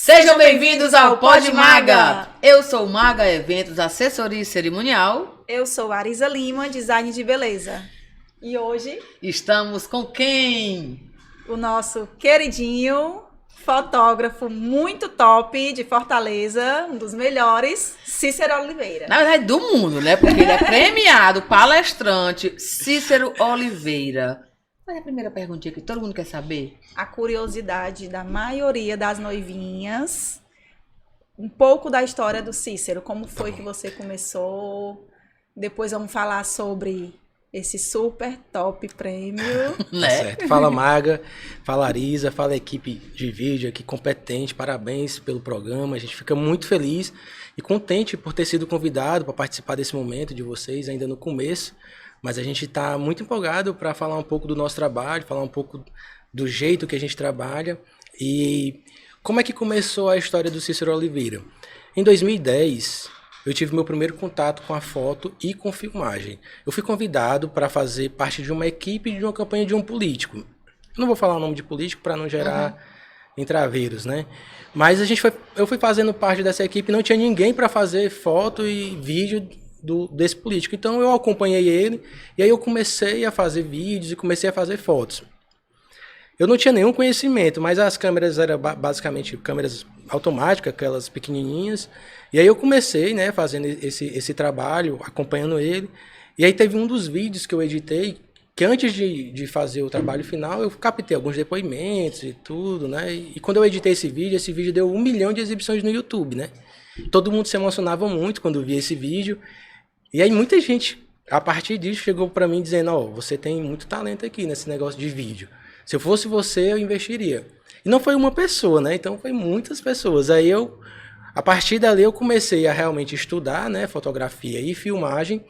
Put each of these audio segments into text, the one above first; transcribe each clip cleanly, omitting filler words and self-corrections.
Sejam bem-vindos ao Pod Maga! Eu sou Maga Eventos, assessoria e cerimonial. Eu sou Arisa Lima, design de beleza. E hoje estamos com quem? O nosso queridinho, fotógrafo muito top de Fortaleza, um dos melhores, Cícero Oliveira. Na verdade, do mundo, né? Porque ele é premiado, palestrante, Cícero Oliveira. Qual é a primeira perguntinha que todo mundo quer saber? A curiosidade da maioria das noivinhas. Um pouco da história do Cícero. Como foi que você começou? Depois vamos falar sobre esse super top prêmio. Tá certo. Fala Maga, fala Arisa, fala equipe de vídeo aqui competente. Parabéns pelo programa. A gente fica muito feliz e contente por ter sido convidado para participar desse momento de vocês, ainda no começo. Mas a gente está muito empolgado para falar um pouco do nosso trabalho, falar um pouco do jeito que a gente trabalha e como é que começou a história do Cícero Oliveira. Em 2010, eu tive meu primeiro contato com a foto e com filmagem. Eu fui convidado para fazer parte de uma equipe de uma campanha de um político. Eu não vou falar o nome de político para não gerar entraveiros, né? Mas eu fui fazendo parte dessa equipe, não tinha ninguém para fazer foto e vídeo desse político. Então eu acompanhei ele e aí eu comecei a fazer vídeos e comecei a fazer fotos. Eu não tinha nenhum conhecimento, mas as câmeras eram basicamente câmeras automáticas, aquelas pequenininhas. E aí eu comecei, né, fazendo esse trabalho, acompanhando ele. E aí teve um dos vídeos que eu editei, que antes de fazer o trabalho final, eu captei alguns depoimentos e tudo, né? E quando eu editei esse vídeo deu 1 milhão de exibições no YouTube, né? Todo mundo se emocionava muito quando via esse vídeo. E aí muita gente, a partir disso, chegou para mim dizendo, ó, você tem muito talento aqui nesse negócio de vídeo. Se eu fosse você, eu investiria. E não foi uma pessoa, né? Então foi muitas pessoas. Aí a partir dali eu comecei a realmente estudar, né, fotografia e filmagem.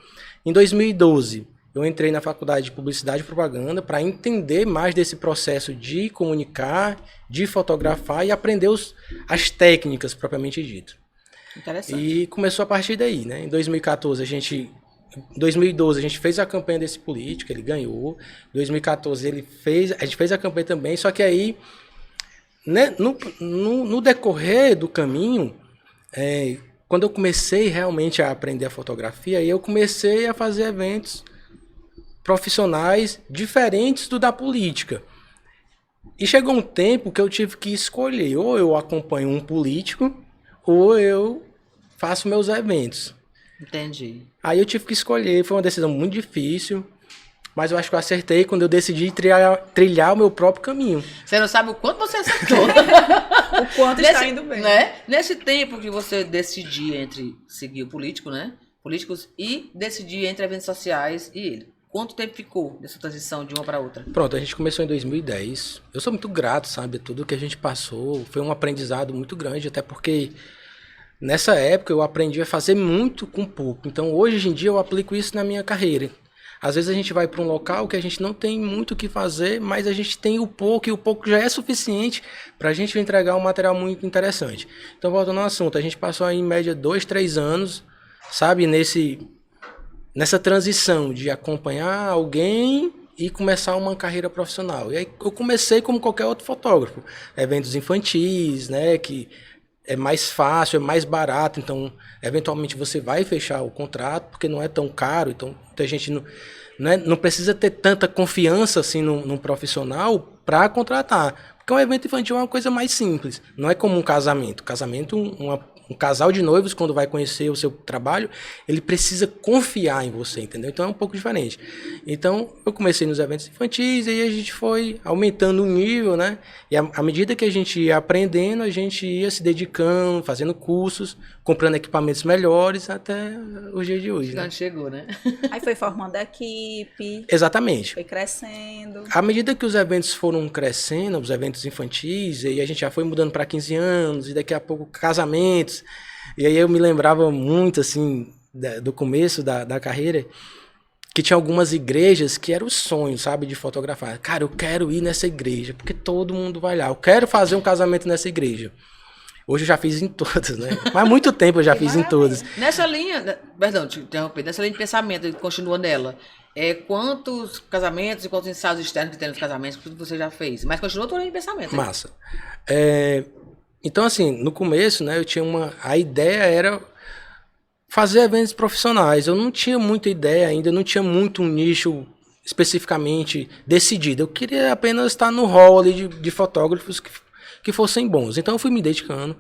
Em 2012, eu entrei na faculdade de Publicidade e Propaganda para entender mais desse processo de comunicar, de fotografar e aprender as técnicas propriamente dito. Interessante. E começou a partir daí, né? Em 2012 a gente fez a campanha desse político, ele ganhou. Em 2014 a gente fez a campanha também, só que aí, né, no decorrer do caminho, quando eu comecei realmente a aprender a fotografia, aí eu comecei a fazer eventos profissionais diferentes do da política. E chegou um tempo que eu tive que escolher, ou eu acompanho um político, ou eu faço meus eventos. Entendi. Aí eu tive que escolher, foi uma decisão muito difícil, mas eu acho que eu acertei quando eu decidi trilhar o meu próprio caminho. Você não sabe o quanto você acertou. O quanto está indo bem. Né? Nesse tempo que você decidia entre seguir o político, né? Políticos e decidir entre eventos sociais e ele. Quanto tempo ficou nessa transição de uma para outra? Pronto, a gente começou em 2010. Eu sou muito grato, sabe? Tudo que a gente passou foi um aprendizado muito grande, até porque nessa época eu aprendi a fazer muito com pouco. Então hoje em dia eu aplico isso na minha carreira. Às vezes a gente vai para um local que a gente não tem muito o que fazer, mas a gente tem o pouco e o pouco já é suficiente para a gente entregar um material muito interessante. Então voltando ao assunto, a gente passou aí em média 2, 3 anos, sabe? Nessa transição de acompanhar alguém e começar uma carreira profissional. E aí eu comecei como qualquer outro fotógrafo. Eventos infantis, né, que é mais fácil, é mais barato, então eventualmente você vai fechar o contrato, porque não é tão caro, então muita gente não precisa ter tanta confiança assim num profissional para contratar. Porque um evento infantil é uma coisa mais simples, não é como um casamento. Casamento, um casal de noivos, quando vai conhecer o seu trabalho, ele precisa confiar em você, entendeu? Então é um pouco diferente. Então eu comecei nos eventos infantis e aí a gente foi aumentando o nível, né? E à medida que a gente ia aprendendo, a gente ia se dedicando, fazendo cursos, comprando equipamentos melhores até o dia de hoje, né? Chegou, né? Aí foi formando a equipe. Exatamente. Foi crescendo. À medida que os eventos foram crescendo, os eventos infantis, e a gente já foi mudando para 15 anos, e daqui a pouco casamentos. E aí eu me lembrava muito, assim, do começo da carreira, que tinha algumas igrejas que era o sonho, sabe, de fotografar. Cara, eu quero ir nessa igreja, porque todo mundo vai lá. Eu quero fazer um casamento nessa igreja. Hoje eu já fiz em todas, né? Mas há muito tempo eu já fiz em todas. Nessa linha, perdão, te interromper, nessa linha de pensamento, ele continua nela. Quantos casamentos e quantos ensaios externos que tem nos casamentos que você já fez? Mas continua toda em pensamento. Massa. Então, assim, no começo, né, eu tinha a ideia era fazer eventos profissionais. Eu não tinha muita ideia ainda, não tinha muito um nicho especificamente decidido. Eu queria apenas estar no hall ali de fotógrafos que fossem bons. Então eu fui me dedicando.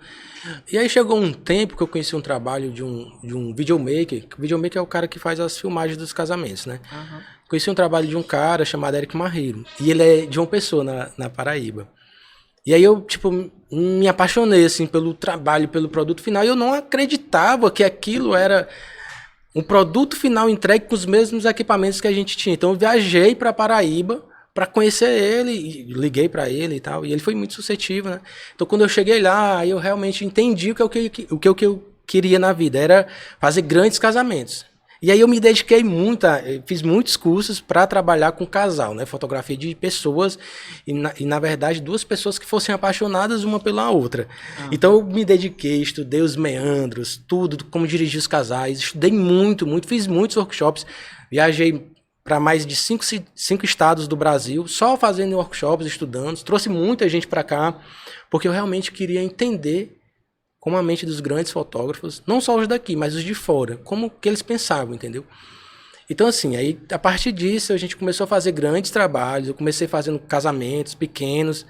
E aí chegou um tempo que eu conheci um trabalho de um videomaker. O videomaker é o cara que faz as filmagens dos casamentos, né? Aham. Conheci um trabalho de um cara chamado Eric Marreiro. E ele é de João Pessoa, na Paraíba. E aí eu, tipo, me apaixonei, assim, pelo trabalho, pelo produto final. E eu não acreditava que aquilo era um produto final entregue com os mesmos equipamentos que a gente tinha. Então eu viajei para Paraíba para conhecer ele, e liguei para ele e tal. E ele foi muito suscetível, né? Então quando eu cheguei lá, eu realmente entendi o que eu queria na vida. Era fazer grandes casamentos. E aí eu me dediquei muito, fiz muitos cursos para trabalhar com casal, né? Fotografia de pessoas e na verdade, duas pessoas que fossem apaixonadas uma pela outra. Então eu me dediquei, estudei os meandros, tudo, como dirigir os casais, estudei muito, fiz muitos workshops, viajei para mais de cinco estados do Brasil, só fazendo workshops, estudando, trouxe muita gente para cá, porque eu realmente queria entender como a mente dos grandes fotógrafos, não só os daqui, mas os de fora, como que eles pensavam, entendeu? Então, assim, aí a partir disso a gente começou a fazer grandes trabalhos, eu comecei fazendo casamentos pequenos,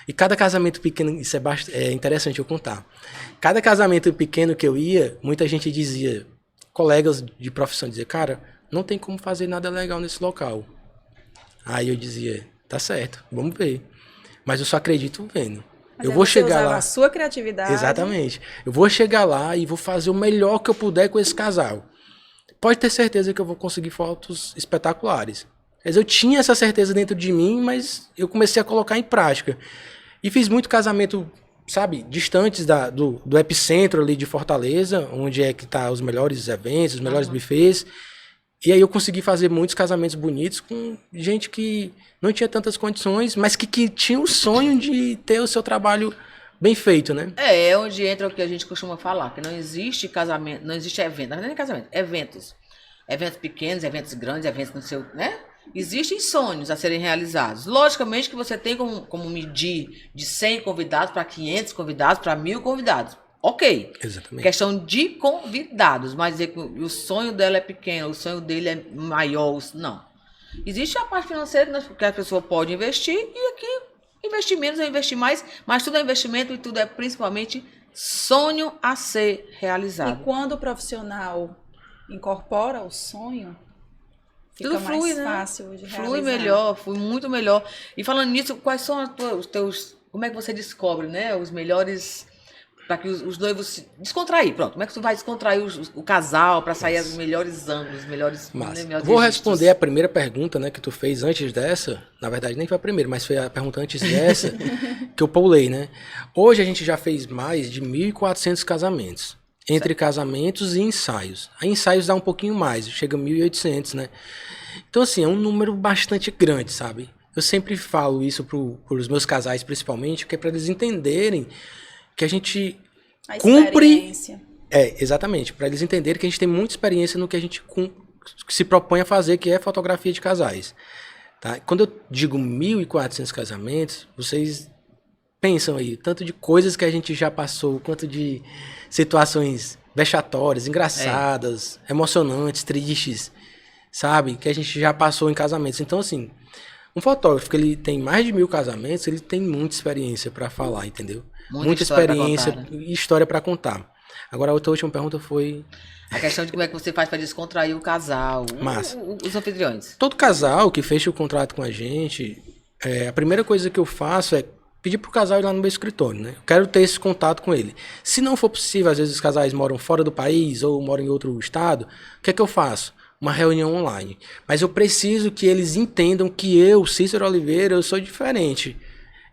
e cada casamento pequeno, isso é interessante eu contar, cada casamento pequeno que eu ia, muita gente dizia, colegas de profissão diziam, cara, não tem como fazer nada legal nesse local. Aí eu dizia, tá certo, vamos ver, mas eu só acredito vendo. Mas eu vou chegar lá. A sua criatividade. Exatamente. Eu vou chegar lá e vou fazer o melhor que eu puder com esse casal. Pode ter certeza que eu vou conseguir fotos espetaculares. Mas eu tinha essa certeza dentro de mim, mas eu comecei a colocar em prática. E fiz muito casamento, sabe, distantes do epicentro ali de Fortaleza, onde é que tá os melhores eventos, os melhores buffets. E aí eu consegui fazer muitos casamentos bonitos com gente que não tinha tantas condições, mas que tinha o sonho de ter o seu trabalho bem feito, né? É onde entra o que a gente costuma falar, que não existe casamento, não existe evento, não é nem casamento, eventos. Eventos pequenos, eventos grandes, eventos no seu, né? Existem sonhos a serem realizados. Logicamente que você tem como medir de 100 convidados para 500 convidados, para 1000 convidados. Ok. Exatamente. Questão de convidados, mas dizer que o sonho dela é pequeno, o sonho dele é maior, não. Existe a parte financeira que a pessoa pode investir e aqui investir menos é investir mais, mas tudo é investimento e tudo é principalmente sonho a ser realizado. E quando o profissional incorpora o sonho, fica tudo flui, mais fácil de realizar. Flui melhor, flui muito melhor. E falando nisso, quais são os teus... Como é que você descobre, né? Os melhores... Para que os noivos se descontrair, pronto. Como é que você vai descontrair o casal para sair os melhores ângulos, os melhores... melhores Vou registros? responder a primeira pergunta, né, que tu fez antes dessa. Na verdade, nem foi a primeira, mas foi a pergunta antes dessa que eu pulei, né? Hoje a gente já fez mais de 1.400 casamentos. Entre casamentos e ensaios. Aí ensaios dá um pouquinho mais, chega a 1.800, né? Então, assim, é um número bastante grande, sabe? Eu sempre falo isso para os meus casais, principalmente, que é para eles entenderem que a gente cumpre... exatamente. Para eles entenderem que a gente tem muita experiência no que a gente se propõe a fazer, que é fotografia de casais. Tá? Quando eu digo 1.400 casamentos, vocês pensam aí, tanto de coisas que a gente já passou, quanto de situações vexatórias, engraçadas, emocionantes, tristes, sabe? Que a gente já passou em casamentos. Então, assim, um fotógrafo que ele tem mais de 1.000 casamentos, ele tem muita experiência para falar, entendeu? Muita experiência e história para contar. Agora, a outra última pergunta foi... A questão de como é que você faz para descontrair o casal, os anfitriões. Todo casal que fecha o contrato com a gente, a primeira coisa que eu faço é pedir pro casal ir lá no meu escritório, né? Eu quero ter esse contato com ele. Se não for possível, às vezes os casais moram fora do país ou moram em outro estado, o que é que eu faço? Uma reunião online. Mas eu preciso que eles entendam que eu, Cícero Oliveira, eu sou diferente.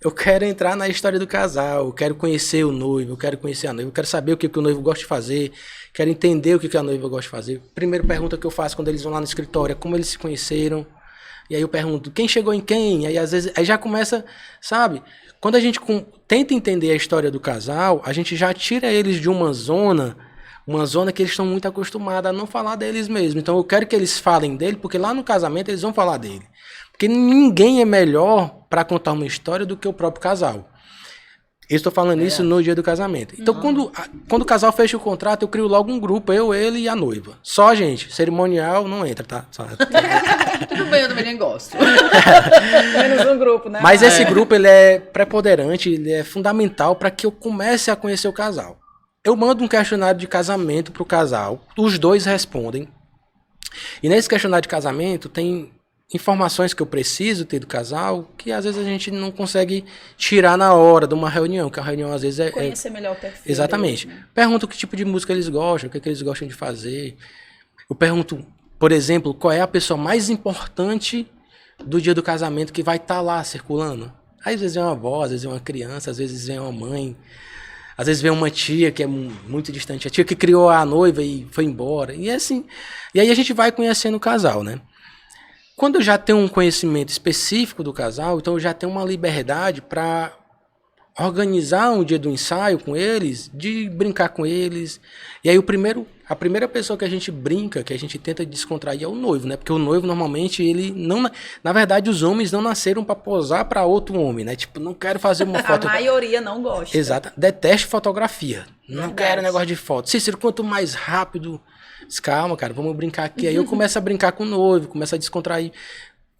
Eu quero entrar na história do casal, eu quero conhecer o noivo, eu quero conhecer a noiva, eu quero saber o que o noivo gosta de fazer, quero entender o que a noiva gosta de fazer. Primeira pergunta que eu faço quando eles vão lá no escritório é como eles se conheceram. E aí eu pergunto, quem chegou em quem? Aí às vezes aí já começa, sabe? Quando a gente tenta entender a história do casal, a gente já tira eles de uma zona que eles estão muito acostumados a não falar deles mesmo. Então eu quero que eles falem dele, porque lá no casamento eles vão falar dele. Porque ninguém é melhor para contar uma história do que o próprio casal. Eu estou falando isso no dia do casamento. Então, quando o casal fecha o contrato, eu crio logo um grupo, eu, ele e a noiva. Só a gente. Cerimonial não entra, tá? Tudo bem, eu também nem gosto. Menos um grupo, né? Mas esse grupo, ele é preponderante, ele é fundamental para que eu comece a conhecer o casal. Eu mando um questionário de casamento pro casal, os dois respondem. E nesse questionário de casamento tem informações que eu preciso ter do casal que às vezes a gente não consegue tirar na hora de uma reunião, que a reunião às vezes é... Conhecer melhor o perfil. Exatamente. Deles, né? Pergunto que tipo de música eles gostam, o que eles gostam de fazer. Eu pergunto, por exemplo, qual é a pessoa mais importante do dia do casamento que vai estar lá circulando. Aí, às vezes vem uma avó, às vezes vem uma criança, às vezes vem uma mãe, às vezes vem uma tia que é muito distante, a tia que criou a noiva e foi embora. E assim, e aí a gente vai conhecendo o casal, né? Quando eu já tenho um conhecimento específico do casal, então eu já tenho uma liberdade para organizar um dia do ensaio com eles, de brincar com eles. E aí a primeira pessoa que a gente brinca, que a gente tenta descontrair é o noivo, né? Porque o noivo normalmente ele não, na verdade os homens não nasceram para posar para outro homem, né? Tipo, não quero fazer uma foto. A maioria não gosta. Exato. Detesto fotografia. Não Verdade. quero negócio de foto. Cícero, quanto mais rápido, calma, cara, vamos brincar aqui. Aí eu começo a brincar com o noivo, começo a descontrair,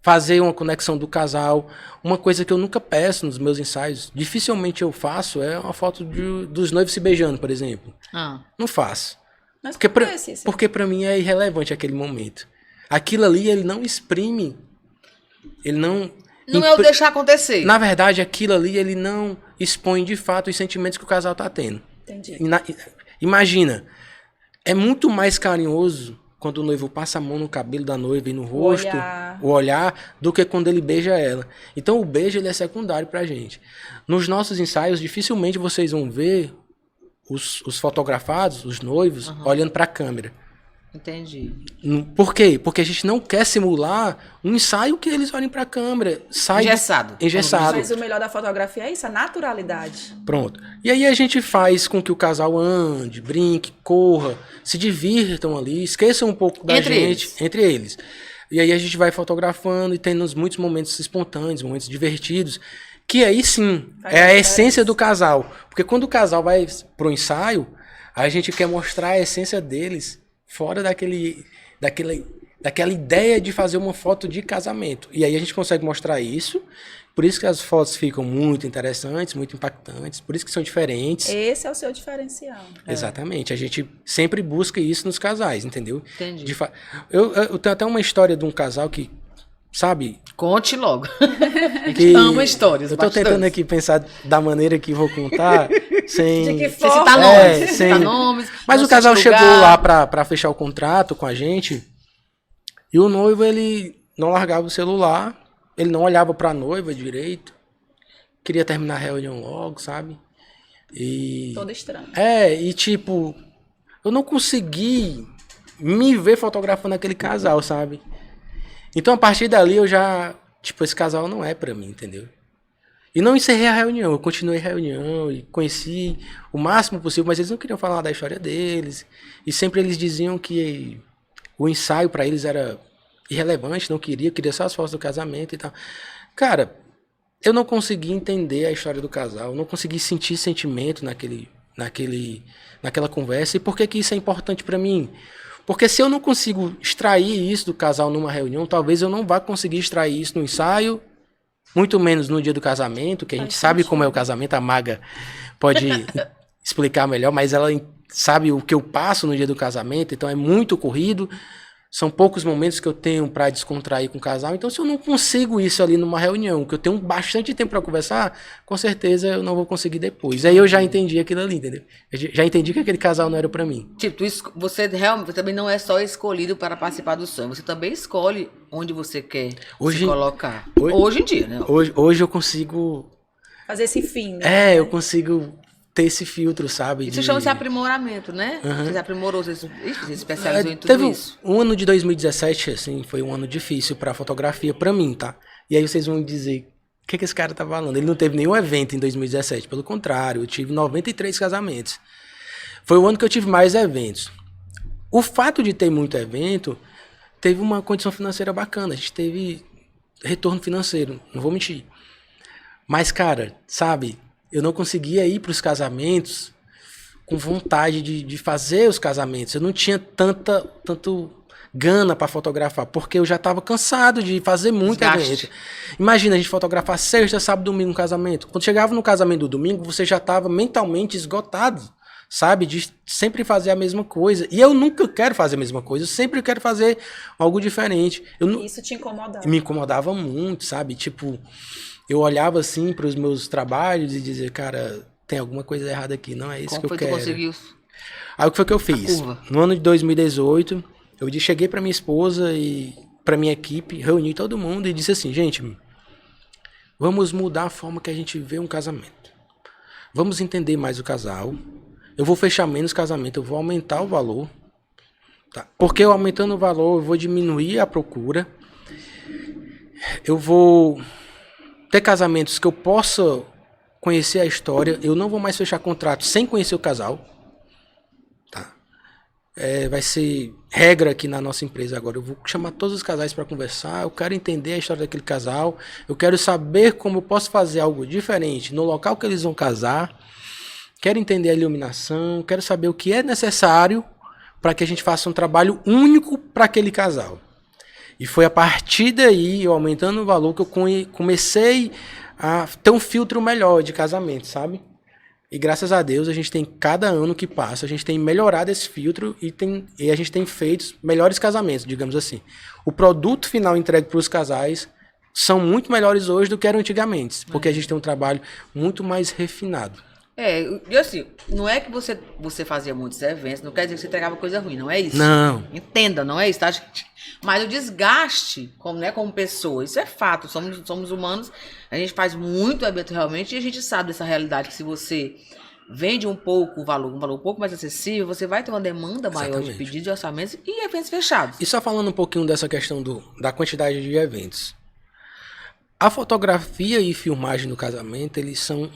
fazer uma conexão do casal. Uma coisa que eu nunca peço nos meus ensaios, dificilmente eu faço, é uma foto dos noivos se beijando, por exemplo. Não faço. Mas Porque pra mim é irrelevante aquele momento. Aquilo ali, ele não exprime, ele não... Não é o deixar acontecer. Na verdade, aquilo ali, ele não expõe de fato os sentimentos que o casal tá tendo. Entendi. Imagina, é muito mais carinhoso quando o noivo passa a mão no cabelo da noiva e no rosto, o olhar, do que quando ele beija ela. Então o beijo ele é secundário pra gente. Nos nossos ensaios, dificilmente vocês vão ver os fotografados, os noivos, olhando pra câmera. Entendi. Por quê? Porque a gente não quer simular um ensaio que eles olhem pra câmera. Engessado. Mas o melhor da fotografia é isso, a naturalidade. Pronto. E aí a gente faz com que o casal ande, brinque, corra, se divirtam ali, esqueçam um pouco da entre eles. E aí a gente vai fotografando e tendo muitos momentos espontâneos, momentos divertidos, que aí sim é a essência do casal. Porque quando o casal vai pro ensaio, a gente quer mostrar a essência deles fora daquela ideia de fazer uma foto de casamento. E aí a gente consegue mostrar isso. Por isso que as fotos ficam muito interessantes, muito impactantes. Por isso que são diferentes. Esse é o seu diferencial. Exatamente. A gente sempre busca isso nos casais, entendeu? Entendi. Eu tenho até uma história de um casal que, sabe... Conte logo. A gente ama histórias. Eu tô tentando aqui pensar da maneira que vou contar, sem... De que Sem forma? citar nomes. sem- Citar nomes. Mas não o casal citar chegou lugar. lá pra fechar o contrato com a gente, e o noivo, ele não largava o celular, ele não olhava pra noiva direito, queria terminar a reunião logo, sabe? E... Todo estranho. E tipo, eu não consegui me ver fotografando aquele casal, sabe? Então a partir dali eu já, tipo, esse casal não é pra mim, entendeu? E não encerrei a reunião, eu continuei a reunião e conheci o máximo possível, mas eles não queriam falar da história deles. E sempre eles diziam que o ensaio pra eles era irrelevante, não queria só as fotos do casamento e tal. Cara, eu não consegui entender a história do casal, eu não consegui sentir sentimento naquela conversa. E por que isso é importante pra mim? Porque se eu não consigo extrair isso do casal numa reunião, talvez eu não vá conseguir extrair isso no ensaio, muito menos no dia do casamento, que a gente sabe como é o casamento, a Maga pode explicar melhor, mas ela sabe o que eu passo no dia do casamento, então é muito corrido, são poucos momentos que eu tenho para descontrair com o casal, então se eu não consigo isso ali numa reunião, que eu tenho bastante tempo para conversar, com certeza eu não vou conseguir depois. Aí eu já entendi aquilo ali, entendeu? Eu já entendi que aquele casal não era para mim. Tipo, você realmente também não é só escolhido para participar do sonho, você também escolhe onde você quer se colocar. Hoje em dia, né? Hoje eu consigo... Fazer esse fim, né? eu consigo ter esse filtro, sabe? Isso chama-se aprimoramento, né? Você aprimorou, você se especializou em tudo Teve isso. um ano de 2017, assim, foi um ano difícil pra fotografia pra mim, tá? E aí vocês vão dizer, o que esse cara tá falando? Ele não teve nenhum evento em 2017, pelo contrário, eu tive 93 casamentos. Foi o ano que eu tive mais eventos. O fato de ter muito evento, teve uma condição financeira bacana, a gente teve retorno financeiro, não vou mentir. Mas, cara, sabe, eu não conseguia ir para os casamentos com vontade de fazer os casamentos. Eu não tinha tanto gana para fotografar, porque eu já estava cansado de fazer muito Desgaste. evento. Imagina a gente fotografar sexta, sábado, domingo um casamento. Quando chegava no casamento do domingo, você já estava mentalmente esgotado, sabe? De sempre fazer a mesma coisa. E eu nunca quero fazer a mesma coisa, eu sempre quero fazer algo diferente. Isso te incomodava? Me incomodava muito, sabe? Tipo, eu olhava assim para os meus trabalhos e dizia, cara, tem alguma coisa errada aqui, não é isso Como que eu foi que tu quero. conseguiu? Aí o que foi que eu fiz? curva. No ano de 2018, eu cheguei para minha esposa e para minha equipe, reuni todo mundo e disse assim, gente, vamos mudar a forma que a gente vê um casamento. Vamos entender mais o casal. Eu vou fechar menos casamento, eu vou aumentar o valor. Tá? Porque eu aumentando o valor, eu vou diminuir a procura. Eu vou ter casamentos que eu possa conhecer a história. Eu não vou mais fechar contrato sem conhecer o casal. Tá? Vai ser regra aqui na nossa empresa agora. Eu vou chamar todos os casais para conversar. Eu quero entender a história daquele casal. Eu quero saber como eu posso fazer algo diferente no local que eles vão casar. Quero entender a iluminação. Quero saber o que é necessário para que a gente faça um trabalho único para aquele casal. E foi a partir daí, eu aumentando o valor, que eu comecei a ter um filtro melhor de casamento, sabe? E graças a Deus, a gente tem, cada ano que passa, a gente tem melhorado esse filtro e a gente tem feito melhores casamentos, digamos assim. O produto final entregue para os casais são muito melhores hoje do que eram antigamente, porque a gente tem um trabalho muito mais refinado. E assim, não é que você fazia muitos eventos, não quer dizer que você entregava coisa ruim, não é isso? Não. Entenda, não é isso, tá, gente? Mas o desgaste, como pessoa, isso é fato, somos humanos, a gente faz muito evento realmente e a gente sabe dessa realidade que se você vende um pouco o valor, um valor um pouco mais acessível, você vai ter uma demanda maior de pedidos de orçamentos e eventos fechados. E só falando um pouquinho dessa questão da quantidade de eventos. A fotografia e filmagem do casamento, eles são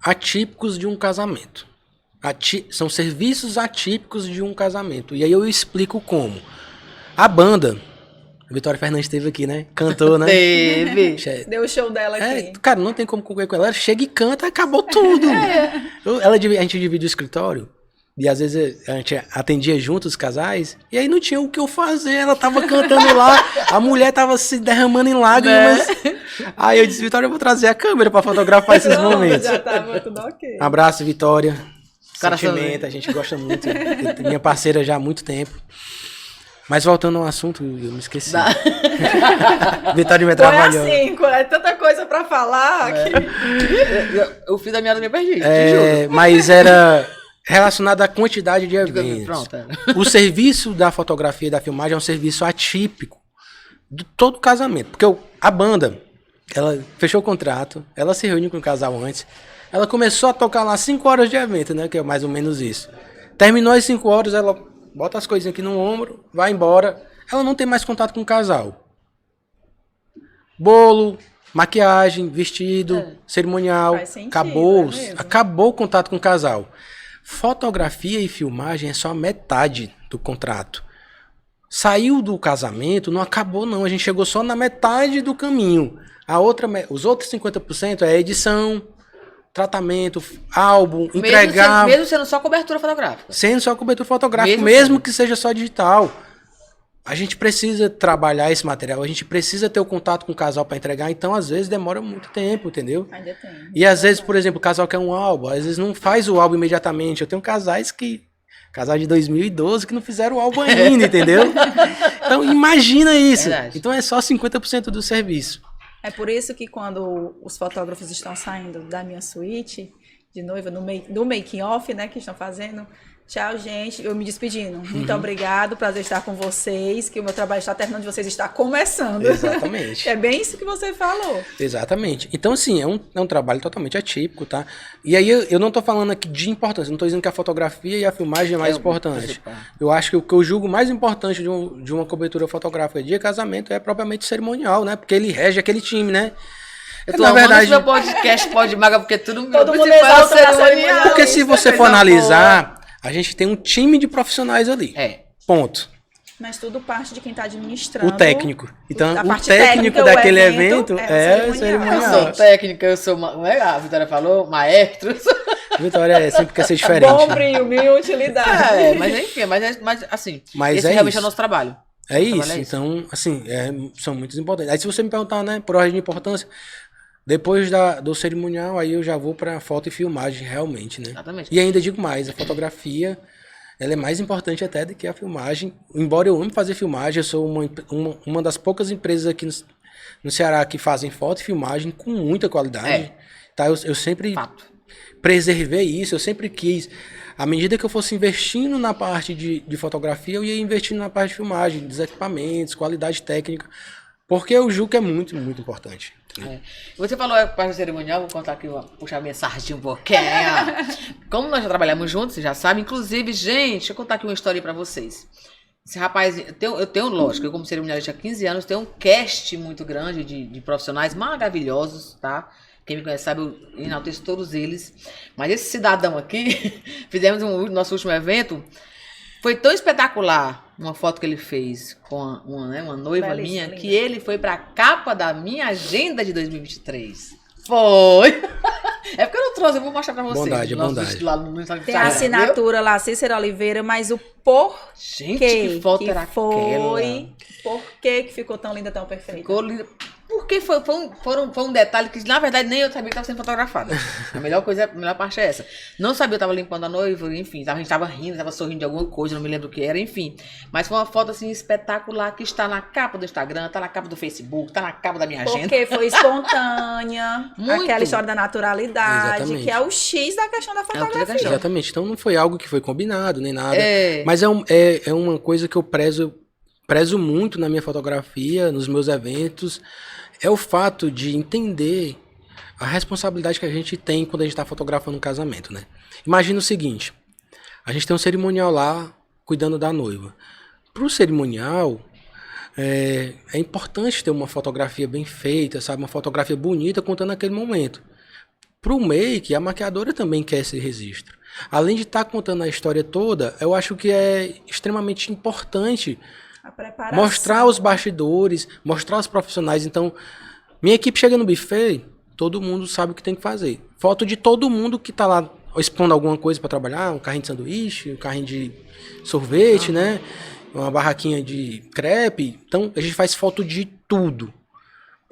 atípicos de um casamento. São serviços atípicos de um casamento. E aí eu explico como. A banda, a Vitória Fernandes esteve aqui, né? Cantou, né? Teve. Deu o show dela aqui. Cara, não tem como concorrer com ela. Ela chega e canta, acabou tudo. A gente divide o escritório. E às vezes a gente atendia junto os casais. E aí não tinha o que eu fazer. Ela tava cantando lá. A mulher tava se derramando em lágrimas. Aí eu disse, Vitória, eu vou trazer a câmera pra fotografar esses momentos. Já tava tudo ok. Abraço, Vitória. Cara, Sentimento, a gente gosta muito. Minha parceira já há muito tempo. Mas voltando ao assunto, eu me esqueci. Vitória me trabalhou. Foi assim, é tanta coisa pra falar que... Eu fiz a meada e me perdi. Mas era relacionado à quantidade de eventos. Pronto. O serviço da fotografia e da filmagem é um serviço atípico de todo casamento. Porque a banda, ela fechou o contrato, ela se reuniu com o casal antes, ela começou a tocar lá 5 horas de evento, né? Que é mais ou menos isso. Terminou as 5 horas, ela bota as coisinhas aqui no ombro, vai embora. Ela não tem mais contato com o casal. Bolo, maquiagem, vestido, cerimonial, Faz sentido, acabou. é mesmo? Acabou o contato com o casal. Fotografia e filmagem é só a metade do contrato. Saiu do casamento, não acabou não. A gente chegou só na metade do caminho. Os outros 50% é edição, tratamento, álbum, entregar. Mesmo sendo só cobertura fotográfica. Sendo só cobertura fotográfica, Mesmo mesmo sendo. que seja só digital. A gente precisa trabalhar esse material, a gente precisa ter o contato com o casal para entregar, então às vezes demora muito tempo, entendeu? Ainda tem. E às vezes, por exemplo, o casal quer um álbum, às vezes não faz o álbum imediatamente. Eu tenho casal de 2012 que não fizeram o álbum ainda, entendeu? Então imagina isso. Verdade. Então é só 50% do serviço. É por isso que quando os fotógrafos estão saindo da minha suíte de noiva, do making off, né, que estão fazendo, tchau, gente, eu me despedindo. Muito obrigado, prazer estar com vocês, que o meu trabalho está terminando, de vocês está começando. Exatamente. É bem isso que você falou. Exatamente. Então, assim, é um trabalho totalmente atípico, tá? E aí eu não tô falando aqui de importância, não tô dizendo que a fotografia e a filmagem é mais importante. Eu acho que o que eu julgo mais importante de uma cobertura fotográfica de casamento é propriamente cerimonial, né? Porque ele rege aquele time, né? Eu tô amando esse meu podcast Pode Maga, porque Todo mundo principal exalta na cerimonial. Porque se você for analisar, a gente tem um time de profissionais ali. É. Ponto. Mas tudo parte de quem está administrando. O técnico. Então, a o parte técnico técnica, o daquele evento é é o cerimonial. Eu sou técnica, eu sou, como é que a Vitória falou? Maestro. Vitória sempre quer ser diferente. Bom brilho, mil utilidade. Mas enfim, mas assim, Mas esse é realmente é isso. o nosso trabalho. É isso. Trabalho é isso. Então, assim, são muito importantes. Aí se você me perguntar, né, por ordem de importância, depois do cerimonial, aí eu já vou para foto e filmagem, realmente, né? Exatamente. E ainda digo mais, a fotografia, ela é mais importante até do que a filmagem. Embora eu ame fazer filmagem, eu sou uma das poucas empresas aqui no Ceará que fazem foto e filmagem com muita qualidade. Tá? Eu sempre Fato. preservei isso, eu sempre quis. À medida que eu fosse investindo na parte de fotografia, eu ia investindo na parte de filmagem, dos equipamentos, qualidade técnica, porque eu julgo que é muito, muito importante. Você falou a parte cerimonial, vou contar aqui, puxar a minha sardinha um pouquinho. Como nós já trabalhamos juntos, você já sabe, inclusive, gente, deixa eu contar aqui uma história pra vocês. Esse rapaz, eu tenho, lógico, eu como cerimonialista há 15 anos, tenho um cast muito grande de profissionais maravilhosos, tá? Quem me conhece sabe, eu enalteço todos eles. Mas esse cidadão aqui, fizemos nosso último evento, foi tão espetacular uma foto que ele fez com uma noiva Belíssima, minha, linda. que ele foi pra capa da minha agenda de 2023. Foi! É porque eu não trouxe, eu vou mostrar pra vocês. Bondade, Nosso bondade. vestido lá no Instagram, Tem a assinatura lá, Cícero Oliveira, mas o porquê Gente, que foto era foi, aquela? por que ficou tão linda, tão perfeita? Ficou linda. Porque foi um detalhe que, na verdade, nem eu sabia que estava sendo fotografada. A melhor parte é essa. Não sabia, eu estava limpando a noiva, enfim, a gente estava rindo, estava sorrindo de alguma coisa, não me lembro o que era, enfim. Mas foi uma foto, assim, espetacular, que está na capa do Instagram, está na capa do Facebook, está na capa da minha agenda. Porque foi espontânea, Muito. aquela história da naturalidade, Exatamente. que é o X da questão da fotografia. Exatamente. Então não foi algo que foi combinado, nem nada. É. Mas é uma coisa que eu prezo muito na minha fotografia, nos meus eventos, é o fato de entender a responsabilidade que a gente tem quando a gente está fotografando um casamento, né? Imagina o seguinte, a gente tem um cerimonial lá, cuidando da noiva. Para o cerimonial, é importante ter uma fotografia bem feita, sabe? Uma fotografia bonita contando aquele momento. Para o make, a maquiadora também quer esse registro. Além de estar contando a história toda, eu acho que é extremamente importante A preparação. mostrar os bastidores, mostrar os profissionais. Então, minha equipe chega no buffet, todo mundo sabe o que tem que fazer. Foto de todo mundo que está lá expondo alguma coisa para trabalhar, um carrinho de sanduíche, um carrinho de sorvete, né? Uma barraquinha de crepe. Então, a gente faz foto de tudo.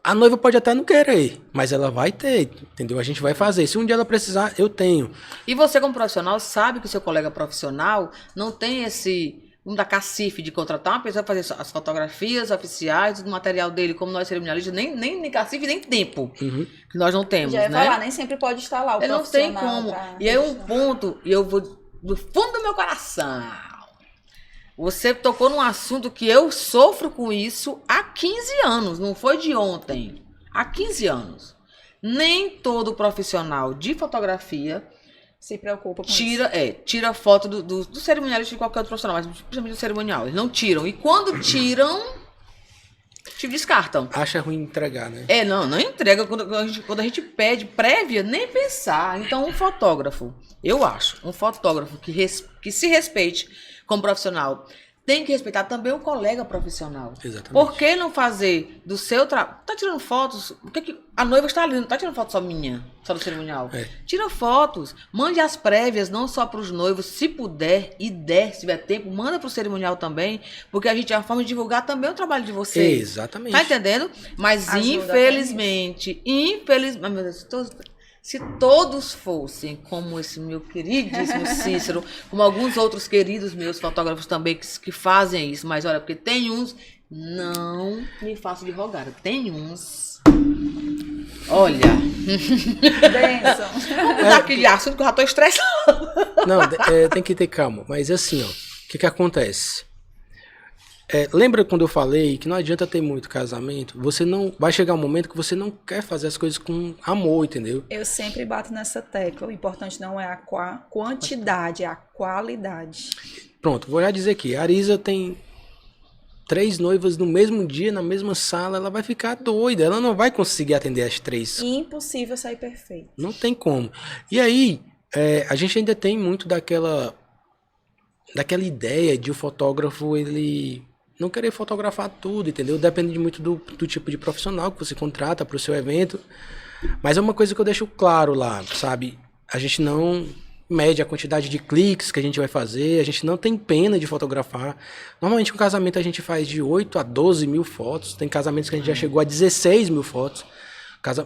A noiva pode até não querer, mas ela vai ter, entendeu? A gente vai fazer. Se um dia ela precisar, eu tenho. E você, como profissional, sabe que o seu colega profissional não tem esse... da cacife de contratar uma pessoa para fazer as fotografias oficiais do material dele, como nós cerimonialistas, nem cacife, nem tempo, que nós não temos, Já ia né? falar, nem sempre pode estar lá o Eu não tem profissional como. pra E aí um registrar. ponto, e eu vou do fundo do meu coração. Você tocou num assunto que eu sofro com isso há 15 anos, não foi de ontem. Há 15 anos. Nem todo profissional de fotografia Se preocupa com isso. tira foto do cerimonialista de qualquer outro profissional, mas principalmente do cerimonial. Eles não tiram. E quando tiram, te descartam. Acha ruim entregar, né? Não entrega. Quando a gente pede prévia, nem pensar. Então, um fotógrafo, eu acho, um fotógrafo que se respeite como profissional, tem que respeitar também o colega profissional. Exatamente. Por que não fazer do seu trabalho? Tá tirando fotos? Por que a noiva está ali? Não tá tirando foto só minha, só do cerimonial. Tira fotos, mande as prévias, não só para os noivos, se puder e der, se tiver tempo, manda para o cerimonial também, porque a gente é uma forma de divulgar também o trabalho de vocês. Exatamente. Tá entendendo? Mas Ajuda infelizmente, meu Deus, se todos fossem como esse meu queridíssimo Cícero, como alguns outros queridos meus fotógrafos também que fazem isso, mas olha, porque tem uns, não me faço de rogada, tem uns, olha, Benção. vamos mudar aquele assunto que eu já tô estressada. Não, tem que ter calma. Mas assim, ó, o que acontece? Lembra quando eu falei que não adianta ter muito casamento? Você não vai chegar um momento que você não quer fazer as coisas com amor, entendeu? Eu sempre bato nessa tecla. O importante não é a quantidade, é a qualidade. Pronto, vou já dizer aqui. A Arisa tem 3 noivas no mesmo dia, na mesma sala. Ela vai ficar doida. Ela não vai conseguir atender as 3. Impossível sair perfeito. Não tem como. E aí, a gente ainda tem muito daquela ideia de o fotógrafo, ele não querer fotografar tudo, entendeu? Depende muito do tipo de profissional que você contrata para o seu evento. Mas é uma coisa que eu deixo claro lá, sabe? A gente não mede a quantidade de cliques que a gente vai fazer, a gente não tem pena de fotografar. Normalmente um casamento a gente faz de 8 a 12 mil fotos, tem casamentos que a gente já chegou a 16 mil fotos,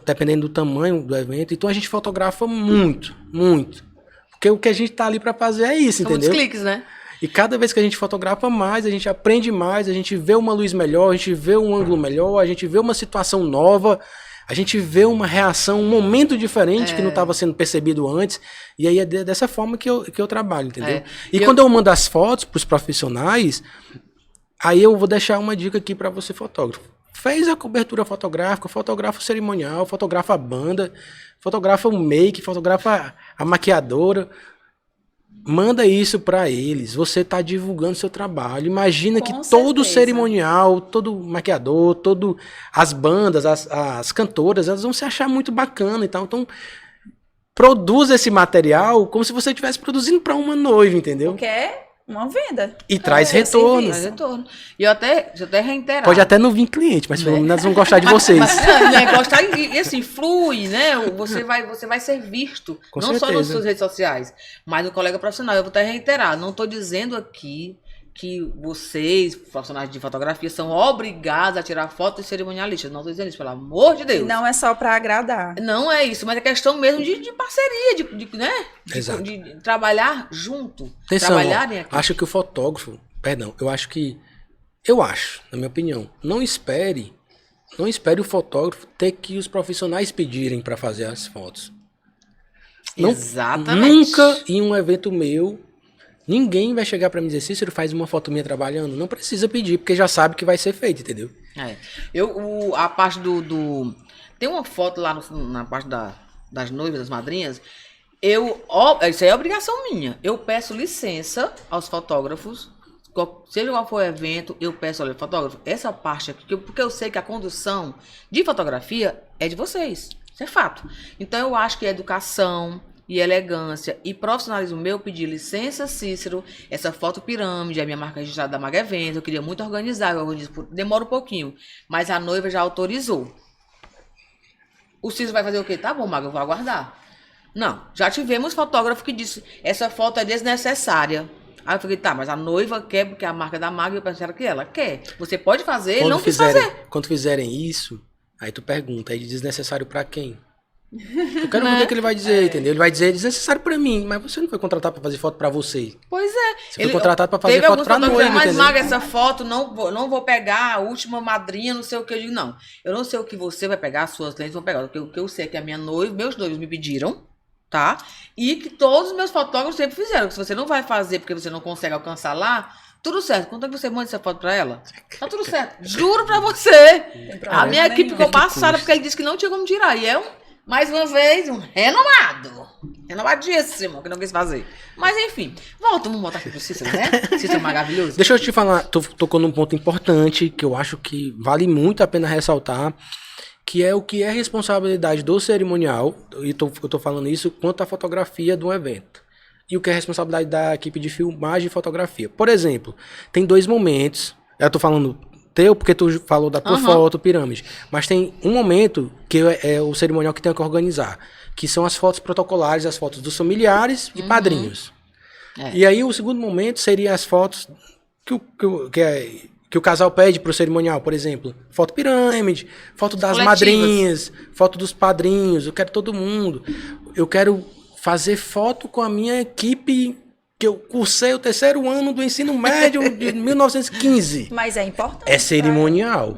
dependendo do tamanho do evento. Então a gente fotografa muito, muito. Porque o que a gente tá ali para fazer é isso, São entendeu? muitos cliques, né? E cada vez que a gente fotografa mais, a gente aprende mais, a gente vê uma luz melhor, a gente vê um ângulo melhor, a gente vê uma situação nova, a gente vê uma reação, um momento diferente que não estava sendo percebido antes. E aí é dessa forma que eu trabalho, entendeu? E quando eu mando as fotos para os profissionais, aí eu vou deixar uma dica aqui para você, fotógrafo. Fez a cobertura fotográfica, fotografa o cerimonial, fotografa a banda, fotografa o make, fotografa a maquiadora. Manda isso para eles. Você está divulgando seu trabalho. Imagina Com que certeza. todo cerimonial, todo maquiador, as bandas, as cantoras, elas vão se achar muito bacana e tal. Então, produza esse material como se você estivesse produzindo para uma noiva, entendeu? Porque é uma venda. E traz É, retorno. serviço. Mas retorno. E eu até reiterar. Pode até não vir cliente, mas pelo menos elas vão gostar de vocês. Mas, né, gostar e assim, flui, né? Você vai ser visto. Com não só nas certeza. suas redes sociais, mas no colega profissional. Eu vou até reiterar. Não estou dizendo aqui que vocês, profissionais de fotografia, são obrigados a tirar fotos cerimonialistas. Não estou dizendo isso, pelo amor de E Deus. não é só para agradar. Não é isso, mas é questão mesmo de parceria, né? Exato. De trabalhar junto. Atenção, Trabalharem aqui. acho que o fotógrafo, na minha opinião, não espere o fotógrafo ter que os profissionais pedirem para fazer as fotos. Exatamente. Nunca em um evento meu, ninguém vai chegar para mim e dizer, Cícero, faz uma foto minha trabalhando. Não precisa pedir, porque já sabe que vai ser feito, entendeu? É. A parte do. Tem uma foto lá na parte das noivas, das madrinhas. Isso aí é obrigação minha. Eu peço licença aos fotógrafos. Seja qual for o evento, eu peço, olha, fotógrafo, essa parte aqui, porque eu sei que a condução de fotografia é de vocês. Isso é fato. Então eu acho que educação e elegância e profissionalismo meu, pedir licença, Cícero, essa foto pirâmide, a minha marca registrada da Maga Eventos, eu queria muito organizar, demora um pouquinho, mas a noiva já autorizou. O Cícero vai fazer o quê? Tá bom, Maga, eu vou aguardar. Não, já tivemos fotógrafo que disse, essa foto é desnecessária. Aí eu falei, tá, mas a noiva quer, porque é a marca da Maga, eu pensei que ela quer. Você pode fazer, ele não quis fazer. Quando fizerem isso, aí tu pergunta, é desnecessário para quem? Eu quero ver o que ele vai dizer, entendeu? Ele vai dizer, é desnecessário para mim, mas você não foi contratado para fazer foto para você. Pois é. Você foi contratado para fazer foto para noiva, mas entendeu? Maga, essa foto, não vou pegar a última madrinha, não sei o que. Eu digo, não. Eu não sei o que você vai pegar, as suas clientes vão pegar. O que eu sei é que a minha noiva, meus noivos me pediram, tá? E que todos os meus fotógrafos sempre fizeram. Se você não vai fazer porque você não consegue alcançar lá, tudo certo. Quando é que você manda essa foto pra ela? Tá tudo certo. Juro pra você. A minha equipe ficou passada porque ele disse que não tinha como tirar. E mais uma vez, um renomado. Renovadíssimo, que não quis fazer. Mas enfim, vamos voltar aqui pro Cícero, né? Cícero maravilhoso. Deixa eu te falar, tu tocou num ponto importante que eu acho que vale muito a pena ressaltar, que é o que é responsabilidade do cerimonial, e eu tô falando isso quanto à fotografia do evento, e o que é responsabilidade da equipe de filmagem e fotografia. Por exemplo, tem 2 momentos, eu tô falando teu, porque tu falou da tua foto, pirâmide, mas tem um momento que é o cerimonial que tem que organizar, que são as fotos protocolares, as fotos dos familiares e padrinhos. E aí o segundo momento seria as fotos que o casal pede pro cerimonial, por exemplo, foto pirâmide, foto das madrinhas, foto dos padrinhos, eu quero todo mundo. Eu quero fazer foto com a minha equipe, que eu cursei o 3º ano do ensino médio de 1915. Mas é importante. É cerimonial.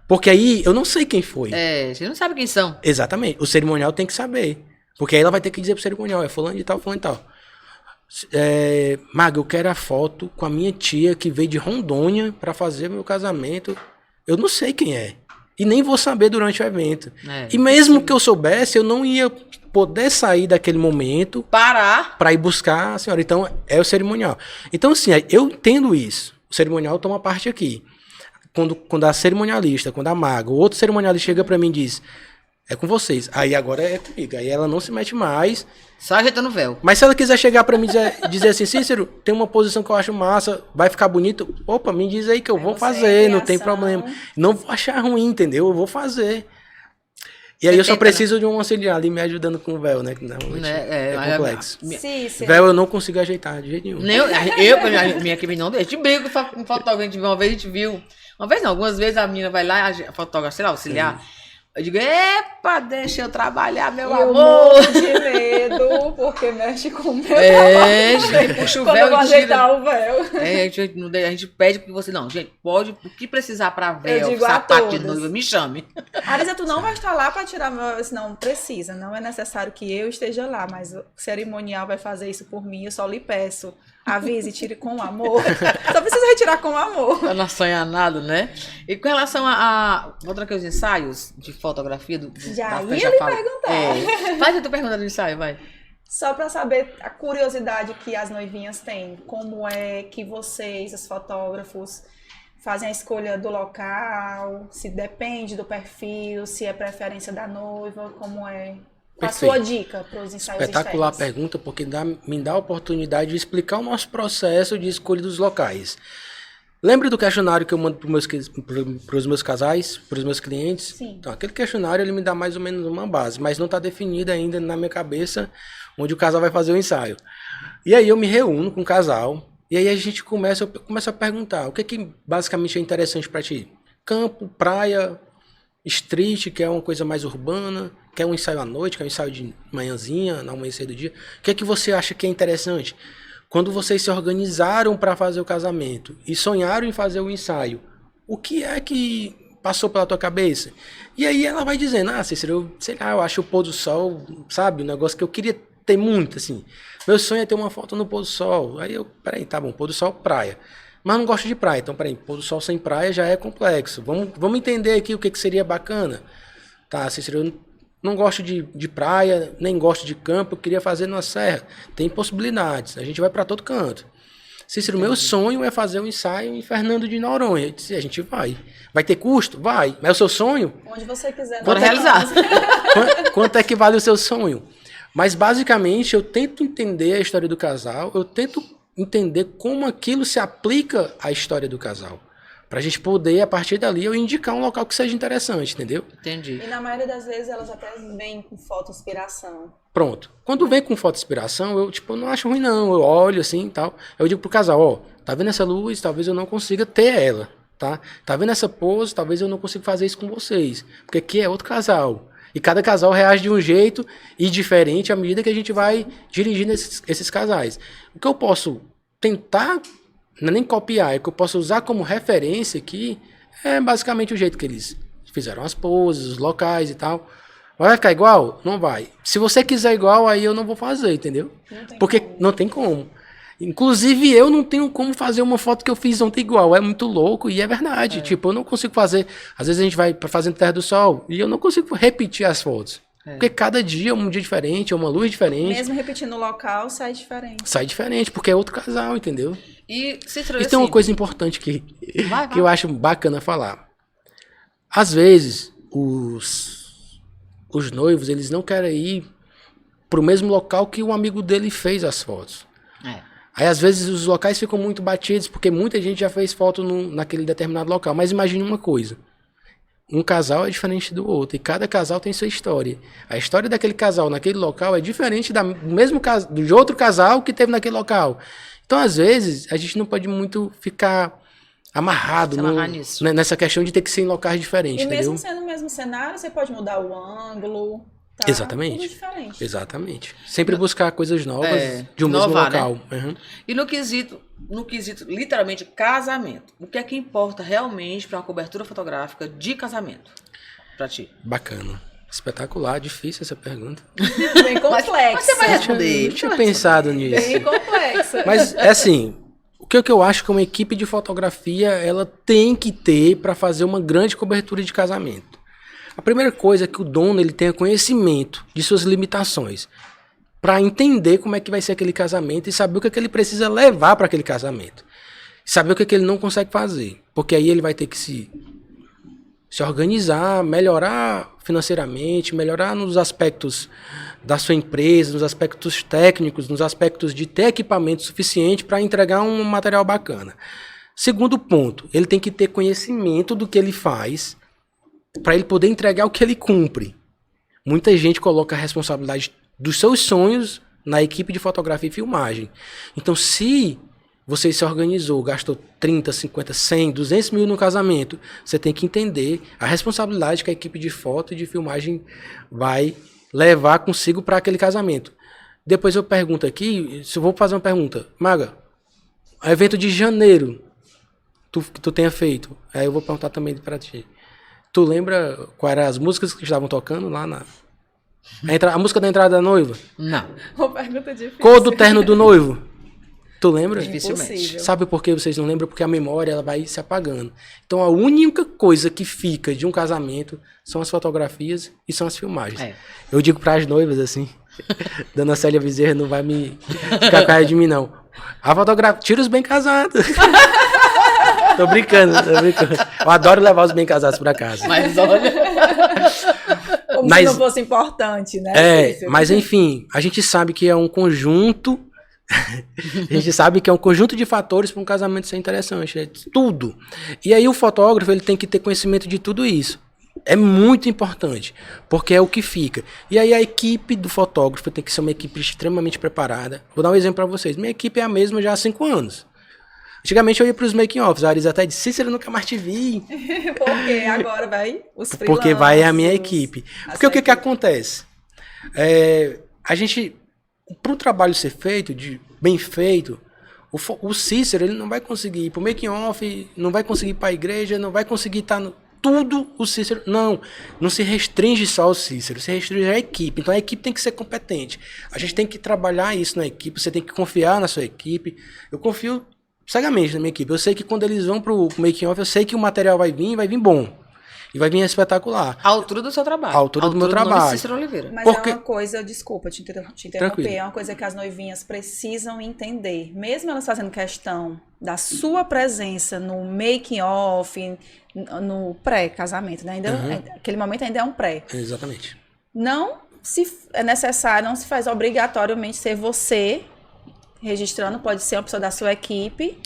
Porque aí eu não sei quem foi. Você não sabe quem são. Exatamente. O cerimonial tem que saber. Porque aí ela vai ter que dizer pro cerimonial, é fulano de tal, fulano de tal. Maga, eu quero a foto com a minha tia que veio de Rondônia para fazer meu casamento. Eu não sei quem é. E nem vou saber durante o evento. E mesmo que eu soubesse, eu não ia poder sair daquele momento para ir buscar a senhora. Então, é o cerimonial. Então, assim, eu entendo isso. O cerimonial toma parte aqui. Quando a cerimonialista, quando a maga, o outro cerimonialista chega para mim e diz, É com vocês. Aí agora é comigo. Aí ela não se mete mais. Só ajeitando o véu. Mas se ela quiser chegar pra mim e dizer assim, Cícero, tem uma posição que eu acho massa, vai ficar bonito. Opa, me diz aí que eu vou você fazer, em não tem ação. problema. Não vou achar ruim, entendeu? Eu vou fazer. E aí eu só tenta, preciso de um auxiliar ali me ajudando com o véu, né? Que normalmente é complexo. Cícero. Véu eu não consigo ajeitar de jeito nenhum. Nem minha equipe não deixa. A gente briga com um fotógrafo, a gente viu uma vez, a gente viu. Uma vez não, algumas vezes a menina vai lá, a fotógrafa, sei lá, auxiliar. Eu digo, epa, deixa eu trabalhar, meu Eu amor. morro de medo, porque mexe com o meu É, gente, puxa o quando eu véu vou e tira. ajeitar o véu. É, a gente pede que você, não, gente, pode, o que precisar pra véu, digo a sapato de todas. noiva, me chame. Arisa, tu não vai estar lá para tirar meu... Não precisa, não é necessário que eu esteja lá, mas o cerimonial vai fazer isso por mim, eu só lhe peço. Avise, tire com amor. Só precisa retirar com amor. Pra não sonhar nada, né? E com relação voltando aqui aos ensaios de fotografia Já da ia Festa lhe Fala- perguntar. Faz a tua pergunta do ensaio, vai. Só para saber a curiosidade que as noivinhas têm, como é que vocês, os fotógrafos, fazem a escolha do local, se depende do perfil, se é preferência da noiva, como é? Qual a sua dica para os ensaios Espetacular a externos? pergunta, porque me dá a oportunidade de explicar o nosso processo de escolha dos locais. Lembra do questionário que eu mando para os meus casais, para os meus clientes? Sim. Então, aquele questionário ele me dá mais ou menos uma base, mas não está definido ainda na minha cabeça onde o casal vai fazer o ensaio. E aí eu me reúno com o casal, e aí eu começo a perguntar, o que basicamente é interessante para ti? Campo, praia, street, que é uma coisa mais urbana, quer um ensaio à noite, quer um ensaio de manhãzinha, no amanhecer do dia. O que é que você acha que é interessante? Quando vocês se organizaram para fazer o casamento e sonharam em fazer o ensaio, o que é que passou pela tua cabeça? E aí ela vai dizendo, Cícero, sei lá, eu acho o pôr do sol, sabe, um negócio que eu queria ter muito, assim. Meu sonho é ter uma foto no pôr do sol. Aí eu, peraí, tá bom, pôr do sol, praia. Mas não gosto de praia, então peraí, pôr do sol sem praia já é complexo. Vamos entender aqui o que seria bacana. Tá, Cícero, eu não gosto de praia, nem gosto de campo, eu queria fazer numa serra. Tem possibilidades, a gente vai para todo canto. Cícero, meu sonho é fazer um ensaio em Fernando de Noronha. Eu disse, a gente vai. Vai ter custo? Vai. Mas é o seu sonho? Onde você quiser. Bora realizar. Quanto é que vale o seu sonho? Mas basicamente eu tento entender a história do casal, eu tento entender como aquilo se aplica à história do casal. Pra gente poder, a partir dali, eu indicar um local que seja interessante, entendeu? Entendi. E na maioria das vezes elas até vêm com foto inspiração. Pronto. Quando vem com foto inspiração, eu não acho ruim não, eu olho assim e tal. Eu digo pro casal, tá vendo essa luz? Talvez eu não consiga ter ela, tá? Tá vendo essa pose? Talvez eu não consiga fazer isso com vocês. Porque aqui é outro casal. E cada casal reage de um jeito e diferente à medida que a gente vai dirigindo esses casais. O que eu posso tentar, não é nem copiar, é que eu posso usar como referência aqui, é basicamente o jeito que eles fizeram as poses, os locais e tal. Vai ficar igual? Não vai. Se você quiser igual, aí eu não vou fazer, entendeu? Porque não tem como. Inclusive, eu não tenho como fazer uma foto que eu fiz ontem igual. É muito louco e é verdade. Tipo, eu não consigo fazer. Às vezes a gente vai fazendo Terra do Sol e eu não consigo repetir as fotos. Porque cada dia é um dia diferente, é uma luz diferente. Mesmo repetindo o local, sai diferente. Sai diferente, porque é outro casal, entendeu? E Cícero, E tem uma coisa importante que Vai. eu acho bacana falar. Às vezes, os noivos, eles não querem ir pro mesmo local que o amigo dele fez as fotos. Aí, às vezes, os locais ficam muito batidos, porque muita gente já fez foto naquele determinado local. Mas imagine uma coisa. Um casal é diferente do outro, e cada casal tem sua história. A história daquele casal naquele local é diferente de outro casal que teve naquele local. Então, às vezes, a gente não pode muito ficar amarrado nisso. nessa questão de ter que ser em locais diferentes, E entendeu? mesmo sendo o mesmo cenário, você pode mudar o ângulo. Tá? Exatamente. Tudo diferente. Exatamente. Sempre buscar coisas novas de um inovar, mesmo local. né? Uhum. E no quesito, literalmente, casamento. O que é que importa realmente para uma cobertura fotográfica de casamento? Pra ti. Bacana. Espetacular. Difícil essa pergunta. Bem complexa. Mas você vai responder. Eu tinha pensado nisso. Bem complexa. Mas, é assim, o que eu acho que uma equipe de fotografia ela tem que ter para fazer uma grande cobertura de casamento. A primeira coisa é que o dono ele tenha conhecimento de suas limitações, para entender como é que vai ser aquele casamento e saber o que é que ele precisa levar para aquele casamento. Saber o que é que ele não consegue fazer, porque aí ele vai ter que se se organizar, melhorar financeiramente, melhorar nos aspectos da sua empresa, nos aspectos técnicos, nos aspectos de ter equipamento suficiente para entregar um material bacana. Segundo ponto, ele tem que ter conhecimento do que ele faz para ele poder entregar o que ele cumpre. Muita gente coloca a responsabilidade dos seus sonhos na equipe de fotografia e filmagem. Então, se você se organizou, gastou 30, 50, 100, 200 mil no casamento, você tem que entender a responsabilidade que a equipe de foto e de filmagem vai levar consigo para aquele casamento. Depois eu pergunto aqui, se eu vou fazer uma pergunta, Maga, evento de janeiro que tu tenha feito, aí eu vou perguntar também para ti. Tu lembra quais eram as músicas que estavam tocando lá na... A música da entrada da noiva? Não. Uma pergunta difícil. Cor do terno do noivo? Tu lembra? Dificilmente. Sabe por que vocês não lembram? Porque a memória ela vai se apagando. Então a única coisa que fica de um casamento são as fotografias e são as filmagens. É. Eu digo para as noivas assim, Dona Célia Bezerra não vai me ficar com a cara de mim não. A fotografia, tira os bem casados. Tô brincando. Eu adoro levar os bem casados para casa. Mas olha... Como se não fosse importante, né? Mas enfim, a gente sabe que é um conjunto... A gente sabe que é um conjunto de fatores para um casamento ser interessante, é tudo. E aí o fotógrafo ele tem que ter conhecimento de tudo isso. É muito importante, porque é o que fica. E aí a equipe do fotógrafo tem que ser uma equipe extremamente preparada. Vou dar um exemplo para vocês. Minha equipe é a mesma já há 5 anos. Antigamente eu ia para os making-offs. A Arisa até disse, Cícero, nunca mais te vi. Porque agora vai os freelancers. Porque vai a minha equipe. Porque o que acontece? A gente... Para o trabalho ser feito, bem feito, o Cícero ele não vai conseguir ir para o making-off, não vai conseguir ir para a igreja, não vai conseguir estar no... Tudo o Cícero... Não se restringe só ao Cícero, se restringe à equipe. Então a equipe tem que ser competente. A gente tem que trabalhar isso na equipe, você tem que confiar na sua equipe. Eu confio cegamente na minha equipe. Eu sei que quando eles vão para o making-off, eu sei que o material vai vir bom. E vai vir espetacular. A altura do seu trabalho. A altura do meu trabalho. Cícero Oliveira. Mas Porque... é uma coisa, desculpa te interromper, Tranquilo. É uma coisa que as noivinhas precisam entender. Mesmo elas fazendo questão da sua presença no making off, no pré-casamento, né? Aquele momento ainda é um pré. Exatamente. Não se é necessário, não se faz obrigatoriamente ser você registrando, pode ser uma pessoa da sua equipe.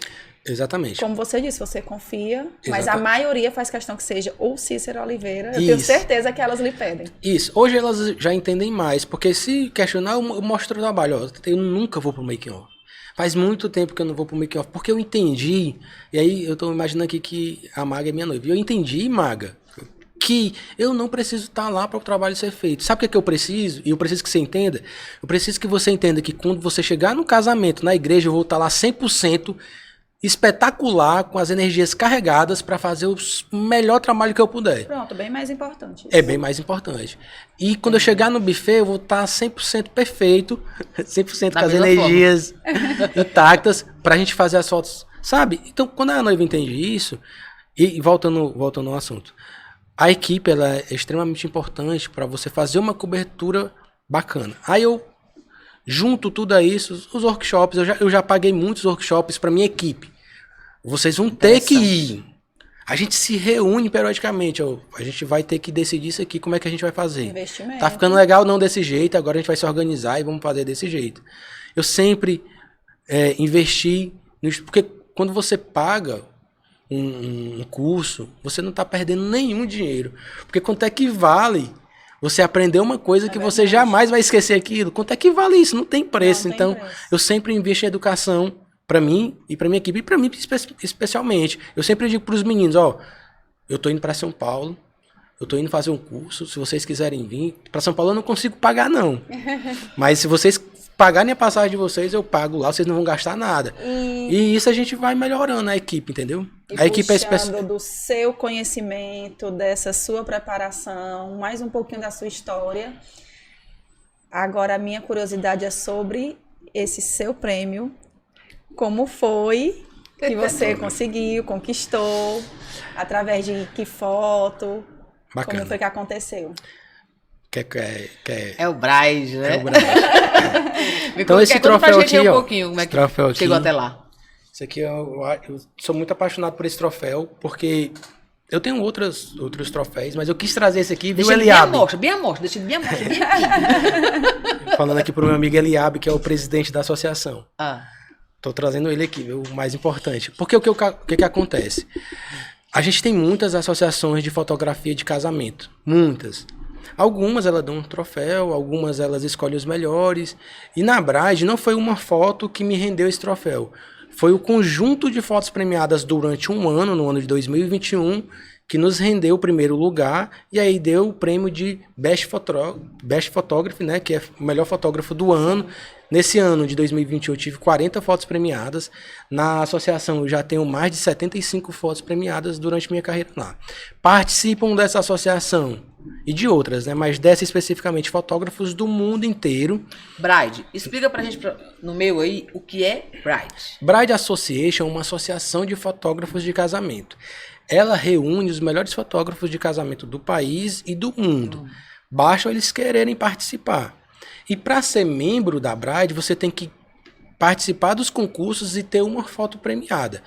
Exatamente. Como você disse, você confia, mas Exatamente. a maioria faz questão que seja ou Cícero Oliveira. Eu tenho certeza que elas lhe pedem. Isso. Hoje elas já entendem mais, porque se questionar, eu mostro o trabalho. Ó, eu nunca vou pro making-off. Faz muito tempo que eu não vou pro making-off, porque eu entendi, e aí eu tô imaginando aqui que a Maga é minha noiva. Eu entendi, Maga, que eu não preciso estar lá para o trabalho ser feito. Sabe o que eu preciso? E eu preciso que você entenda. Eu preciso que você entenda que quando você chegar no casamento, na igreja, eu vou estar lá 100%, espetacular, com as energias carregadas para fazer o melhor trabalho que eu puder. Pronto, bem mais importante. É bem mais importante. E quando eu chegar no buffet, eu vou estar 100% perfeito, 100% com as energias intactas para a gente fazer as fotos, sabe? Então, quando a noiva entende isso, e voltando ao assunto, a equipe ela é extremamente importante para você fazer uma cobertura bacana. Aí eu junto tudo a isso, os workshops, eu já paguei muitos workshops para minha equipe. Vocês vão ter que ir. A gente se reúne periodicamente. A gente vai ter que decidir isso aqui, como é que a gente vai fazer. Investimento. Tá ficando legal não desse jeito, agora a gente vai se organizar e vamos fazer desse jeito. Eu sempre investi nisso, porque quando você paga um curso, você não está perdendo nenhum dinheiro. Porque quanto é que vale... Você aprendeu uma coisa que você jamais vai esquecer aquilo. Quanto é que vale isso? Não tem preço. Então, eu sempre invisto em educação para mim e para minha equipe. E para mim, especialmente. Eu sempre digo para os meninos, eu tô indo para São Paulo. Eu tô indo fazer um curso. Se vocês quiserem vir. Para São Paulo eu não consigo pagar, não. Mas se vocês pagarem a passagem de vocês, eu pago lá. Vocês não vão gastar nada. E isso a gente vai melhorando a equipe, entendeu? E a equipe puxando do seu conhecimento, dessa sua preparação, mais um pouquinho da sua história. Agora, a minha curiosidade é sobre esse seu prêmio. Como foi que você conseguiu, conquistou? Através de que foto? Bacana. Como foi que aconteceu? É o Braz, né? É o Braz. Então esse troféu aqui, um pouquinho, como é que chegou até lá? Isso aqui eu sou muito apaixonado por esse troféu, porque Eu tenho outros troféus, mas eu quis trazer esse aqui, viu, Deixa ele bem à Eliabe? mostra, deixa ele bem à mostra, bem aqui. Falando aqui pro meu amigo Eliabe, que é o presidente da associação. Ah, Tô trazendo ele aqui, o mais importante. Porque o que acontece? A gente tem muitas associações de fotografia de casamento. Muitas. Algumas elas dão um troféu, algumas elas escolhem os melhores. E na Bride não foi uma foto que me rendeu esse troféu. Foi o conjunto de fotos premiadas durante um ano, no ano de 2021, que nos rendeu o primeiro lugar. E aí deu o prêmio de Best Photography, né, que é o melhor fotógrafo do ano. Nesse ano de 2021 eu tive 40 fotos premiadas. Na associação eu já tenho mais de 75 fotos premiadas durante minha carreira lá. Participam dessa associação e de outras, né? Mas dessa especificamente fotógrafos do mundo inteiro. Bride, explica pra gente no meio aí o que é Bride. Bride Association é uma associação de fotógrafos de casamento. Ela reúne os melhores fotógrafos de casamento do país e do mundo. Basta eles quererem participar. E para ser membro da Bride, você tem que participar dos concursos e ter uma foto premiada.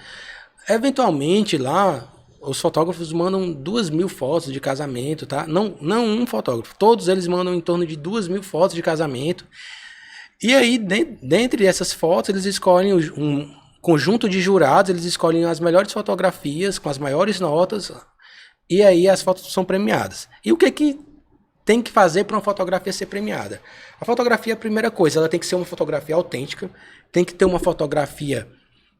Eventualmente, lá, os fotógrafos mandam 2.000 fotos de casamento, tá? Não um fotógrafo. Todos eles mandam em torno de 2.000 fotos de casamento. E aí, dentre essas fotos, eles escolhem um conjunto de jurados, eles escolhem as melhores fotografias, com as maiores notas, e aí as fotos são premiadas. E o que tem que fazer para uma fotografia ser premiada? A fotografia, a primeira coisa, ela tem que ser uma fotografia autêntica, tem que ter uma fotografia,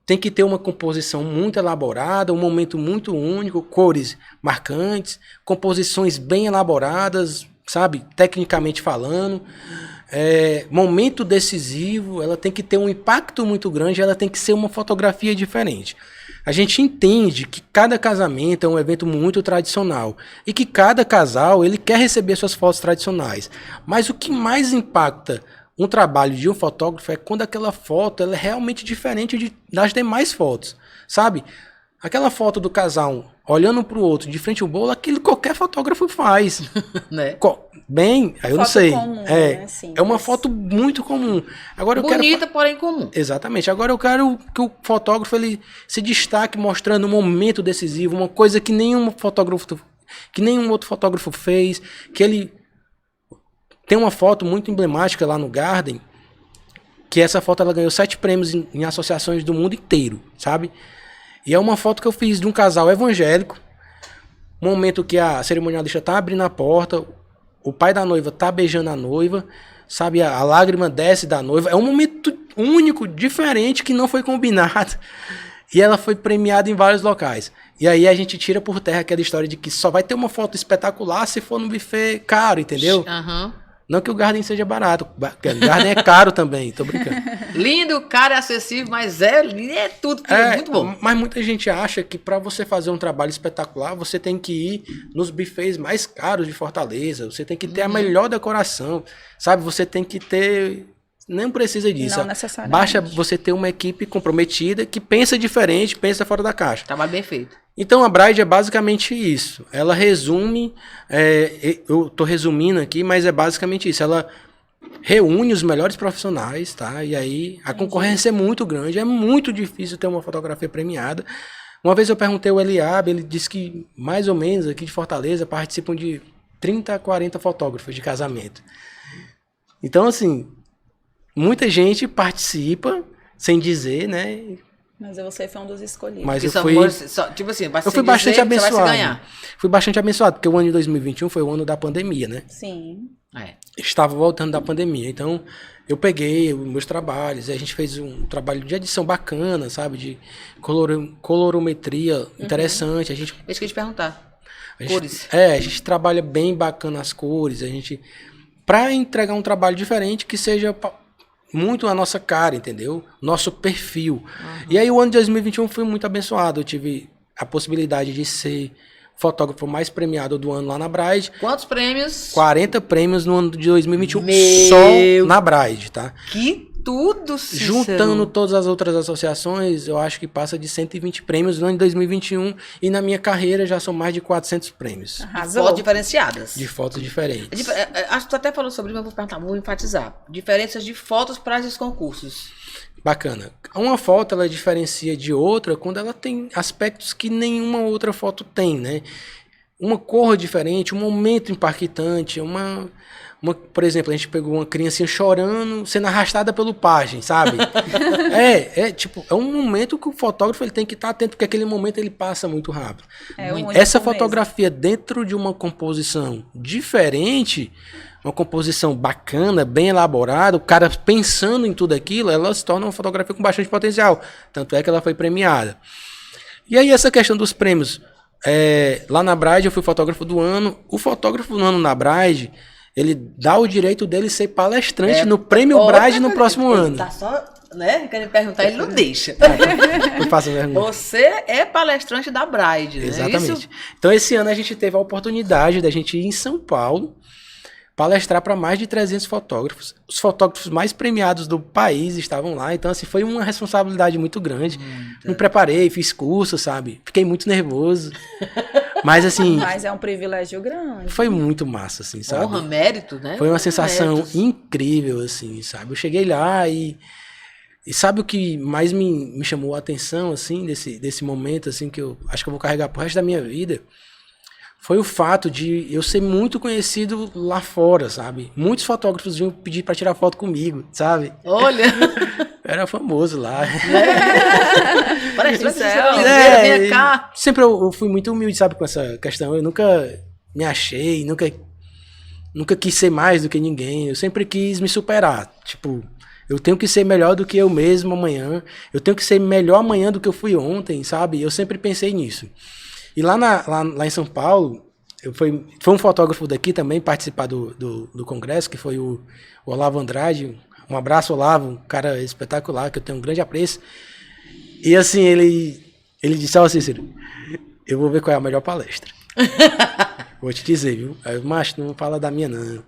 tem que ter uma composição muito elaborada, um momento muito único, cores marcantes, composições bem elaboradas, sabe, tecnicamente falando, momento decisivo, ela tem que ter um impacto muito grande, ela tem que ser uma fotografia diferente. A gente entende que cada casamento é um evento muito tradicional e que cada casal ele quer receber suas fotos tradicionais. Mas o que mais impacta um trabalho de um fotógrafo é quando aquela foto ela é realmente diferente das demais fotos, sabe? Aquela foto do casal olhando para o outro de frente ao bolo, aquilo qualquer fotógrafo faz. Né? Bem, aí eu não Foto sei. comum, né? Simples. É uma foto muito comum. Agora Bonita, porém comum. Exatamente. Agora eu quero que o fotógrafo ele se destaque mostrando um momento decisivo, uma coisa que nenhum outro fotógrafo fez, que ele tem uma foto muito emblemática lá no Garden, que essa foto ela ganhou 7 prêmios em associações do mundo inteiro, sabe? E é uma foto que eu fiz de um casal evangélico, momento que a cerimonialista tá abrindo a porta, o pai da noiva tá beijando a noiva, sabe? A lágrima desce da noiva. É um momento único, diferente, que não foi combinado. E ela foi premiada em vários locais. E aí a gente tira por terra aquela história de que só vai ter uma foto espetacular se for no buffet caro, entendeu? Aham. Não que o Garden seja barato. O Garden é caro também, tô brincando. Lindo, caro, é acessível, mas é tudo muito bom. Mas muita gente acha que para você fazer um trabalho espetacular, você tem que ir nos buffets mais caros de Fortaleza, você tem que ter a melhor decoração, sabe? Você tem que ter... Não precisa disso. Não necessariamente. Basta você ter uma equipe comprometida que pensa diferente, pensa fora da caixa. Trabalho bem feito. Então a Bride é basicamente isso. Ela resume, eu estou resumindo aqui, mas é basicamente isso. Ela reúne os melhores profissionais, tá? E aí a concorrência é muito grande, é muito difícil ter uma fotografia premiada. Uma vez eu perguntei ao Eliabe, ele disse que mais ou menos aqui de Fortaleza participam de 30 a 40 fotógrafos de casamento. Então assim, muita gente participa sem dizer, né? Mas você foi um dos escolhidos. Mas Porque tipo assim, eu fui bastante abençoado. Você vai se ganhar. Fui bastante abençoado, porque o ano de 2021 foi o ano da pandemia, né? Sim. Estava voltando da pandemia, então eu peguei os meus trabalhos, a gente fez um trabalho de edição bacana, sabe? De colorometria interessante. É isso que eu ia te perguntar. Cores. A gente trabalha bem bacana as cores, para entregar um trabalho diferente que seja muito a nossa cara, entendeu? Nosso perfil. E aí o ano de 2021 foi muito abençoado. Eu tive a possibilidade de ser fotógrafo mais premiado do ano lá na Bride. Quantos prêmios? 40 prêmios no ano de 2021 Meu... só na Bride, tá? Que tudo, Cícero. Juntando todas as outras associações, eu acho que passa de 120 prêmios no ano de 2021 e na minha carreira já são mais de 400 prêmios. Arrasou. Fotos diferenciadas. De fotos diferentes. Acho que tu até falou sobre isso, mas vou perguntar, vou enfatizar. Diferenças de fotos para esses concursos. Bacana. Uma foto, ela diferencia de outra quando ela tem aspectos que nenhuma outra foto tem, né? Uma cor diferente, um momento impactante, por exemplo, a gente pegou uma criancinha chorando, sendo arrastada pelo pajem, sabe? É um momento que o fotógrafo ele tem que estar atento, porque aquele momento ele passa muito rápido. Essa fotografia dentro de uma composição diferente, uma composição bacana, bem elaborada, o cara pensando em tudo aquilo, ela se torna uma fotografia com bastante potencial. Tanto é que ela foi premiada. E aí essa questão dos prêmios, lá na Braille eu fui fotógrafo do ano. O fotógrafo do ano na Braille, ele dá o direito dele ser palestrante no Prêmio Braille no próximo ano. Tá só, né, querendo perguntar, ele não deixa. Eu faço a pergunta. Você é palestrante da Braille, né? Exatamente. Isso? Então esse ano a gente teve a oportunidade da gente ir em São Paulo palestrar para mais de 300 fotógrafos. Os fotógrafos mais premiados do país estavam lá, então assim, foi uma responsabilidade muito grande. Me preparei, fiz curso, sabe? Fiquei muito nervoso. Mas assim... Mas é um privilégio grande. Foi muito massa, assim, sabe? Honra, mérito, né? Foi uma sensação Méritos. incrível, assim, sabe? Eu cheguei lá e sabe o que mais me chamou a atenção, assim, desse momento, assim, que eu acho que eu vou carregar pro resto da minha vida? Foi o fato de eu ser muito conhecido lá fora, sabe? Muitos fotógrafos vinham pedir para tirar foto comigo, sabe? Olha! Era famoso lá. Palestrante de Céu. Oliveira, vem cá. Sempre eu fui muito humilde, sabe, com essa questão. Eu nunca me achei, nunca quis ser mais do que ninguém. Eu sempre quis me superar. Tipo, eu tenho que ser melhor do que eu mesmo amanhã. Eu tenho que ser melhor amanhã do que eu fui ontem, sabe? Eu sempre pensei nisso. E lá em São Paulo, foi um fotógrafo daqui também participar do congresso, que foi o Olavo Andrade. Um abraço, Olavo, um cara espetacular, que eu tenho um grande apreço. E assim, ele disse, Cícero, eu vou ver qual é a melhor palestra. Vou te dizer, viu? Aí, macho, não fala da minha, não.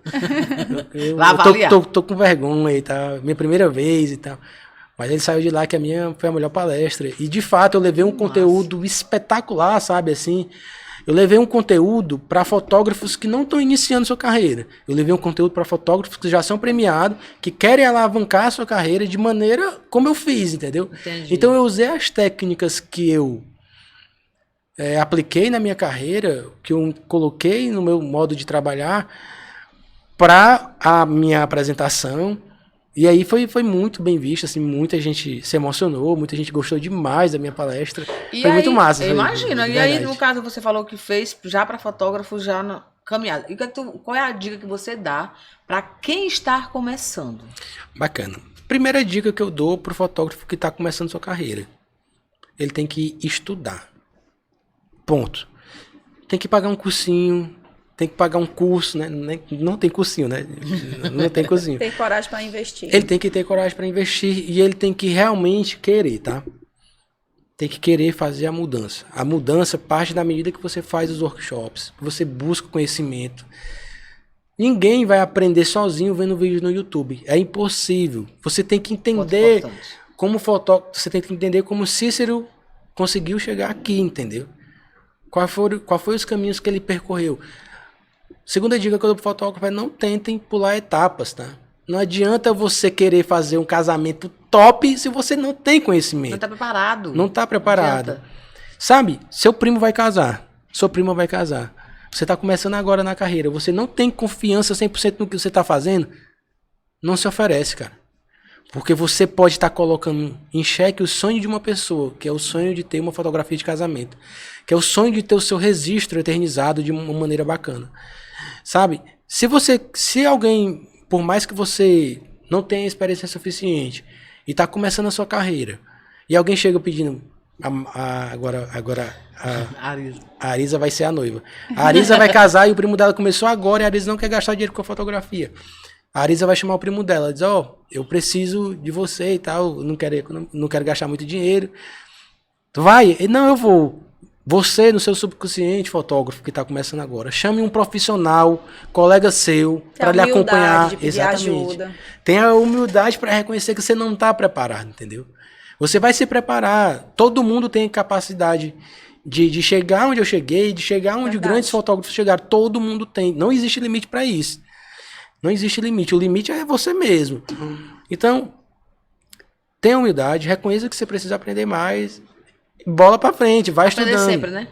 Eu tô com vergonha e tal, minha primeira vez e tal. Mas ele saiu de lá que a minha foi a melhor palestra. E, de fato, eu levei um conteúdo espetacular, sabe, assim. Eu levei um conteúdo para fotógrafos que não estão iniciando sua carreira. Eu levei um conteúdo para fotógrafos que já são premiados, que querem alavancar a sua carreira de maneira como eu fiz, entendeu? Entendi. Então, eu usei as técnicas que eu apliquei na minha carreira, que eu coloquei no meu modo de trabalhar para a minha apresentação. E aí foi muito bem visto, assim, muita gente se emocionou, muita gente gostou demais da minha palestra. Foi muito massa. Imagina. E aí, no caso, você falou que fez já para fotógrafos já na caminhada. E qual é a dica que você dá para quem está começando? Bacana. Primeira dica que eu dou pro fotógrafo que está começando sua carreira. Ele tem que estudar. Ponto. Tem que pagar um cursinho. Tem que pagar um curso, né? Não tem cursinho, né? Não tem cursinho. Ter coragem para investir. Ele tem que ter coragem para investir e ele tem que realmente querer, tá? Tem que querer fazer a mudança. A mudança parte da medida que você faz os workshops, que você busca conhecimento. Ninguém vai aprender sozinho vendo vídeo no YouTube. É impossível. Você tem que entender como fotógrafo, você tem que entender como Cícero conseguiu chegar aqui, entendeu? Qual foi os caminhos que ele percorreu? Segunda dica que eu dou pro fotógrafo é não tentem pular etapas, tá? Não adianta você querer fazer um casamento top se você não tem conhecimento. Não tá preparado. Não tá preparado. Sabe? Seu primo vai casar. Sua prima vai casar. Você tá começando agora na carreira. Você não tem confiança 100% no que você tá fazendo. Não se oferece, cara. Porque você pode estar colocando em xeque o sonho de uma pessoa, que é o sonho de ter uma fotografia de casamento. Que é o sonho de ter o seu registro eternizado de uma maneira bacana. Sabe? Se alguém, por mais que você não tenha experiência suficiente e está começando a sua carreira, e alguém chega pedindo, agora a Arisa vai ser a noiva. A Arisa vai casar e o primo dela começou agora e a Arisa não quer gastar dinheiro com a fotografia. A Arisa vai chamar o primo dela, diz, eu preciso de você e tal, não quero gastar muito dinheiro. Tu vai? Não, eu vou. Você, no seu subconsciente, fotógrafo que está começando agora, chame um profissional, colega seu, para lhe acompanhar. De pedir ajuda. Tenha a humildade para reconhecer que você não está preparado, entendeu? Você vai se preparar. Todo mundo tem capacidade de chegar onde eu cheguei, de chegar onde grandes fotógrafos chegaram. Todo mundo tem. Não existe limite para isso. Não existe limite. O limite é você mesmo. Então, tenha humildade, reconheça que você precisa aprender mais. Bola pra frente, vai estudando. Aprender sempre, né?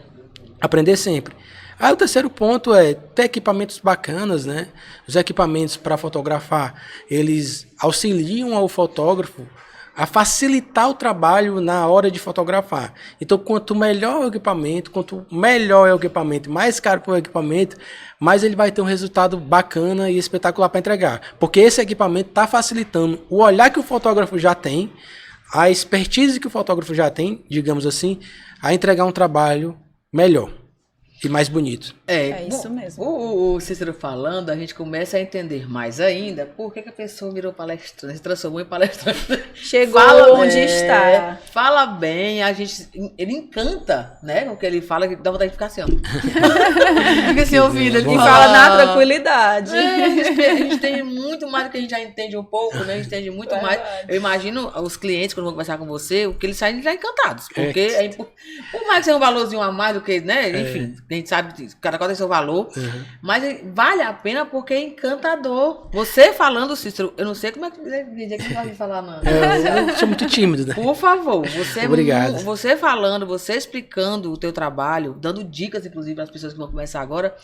Aprender sempre. Aí o terceiro ponto é ter equipamentos bacanas, né? Os equipamentos para fotografar, eles auxiliam ao fotógrafo a facilitar o trabalho na hora de fotografar. Então, quanto melhor o equipamento, quanto melhor é o equipamento, mais caro for o equipamento, mais ele vai ter um resultado bacana e espetacular para entregar. Porque esse equipamento está facilitando o olhar que o fotógrafo já tem, a expertise que o fotógrafo já tem, digamos assim, a entregar um trabalho melhor e mais bonito. É isso mesmo. O Cícero falando, a gente começa a entender mais ainda por que a pessoa virou palestrante, se transformou em palestrante. Chegou onde está. Fala bem, ele encanta, né? Com o que ele fala, que dá vontade de ficar assim, ó. Fica assim ouvindo. Ele E fala na tranquilidade. A gente tem muito mais do que a gente já entende um pouco, né? A gente entende muito mais. Eu imagino os clientes, quando vão conversar com você, o que eles saem já encantados. Porque por mais que seja um valorzinho a mais do que, né? Enfim, a gente sabe, cada coisa tem seu valor. Mas vale a pena porque é encantador. Você falando, Cícero, eu não sei como é que não vai me falar, não. Eu sou muito tímido, né? Por favor, Obrigado. Você falando, você explicando o teu trabalho, dando dicas, inclusive, para as pessoas que vão começar agora,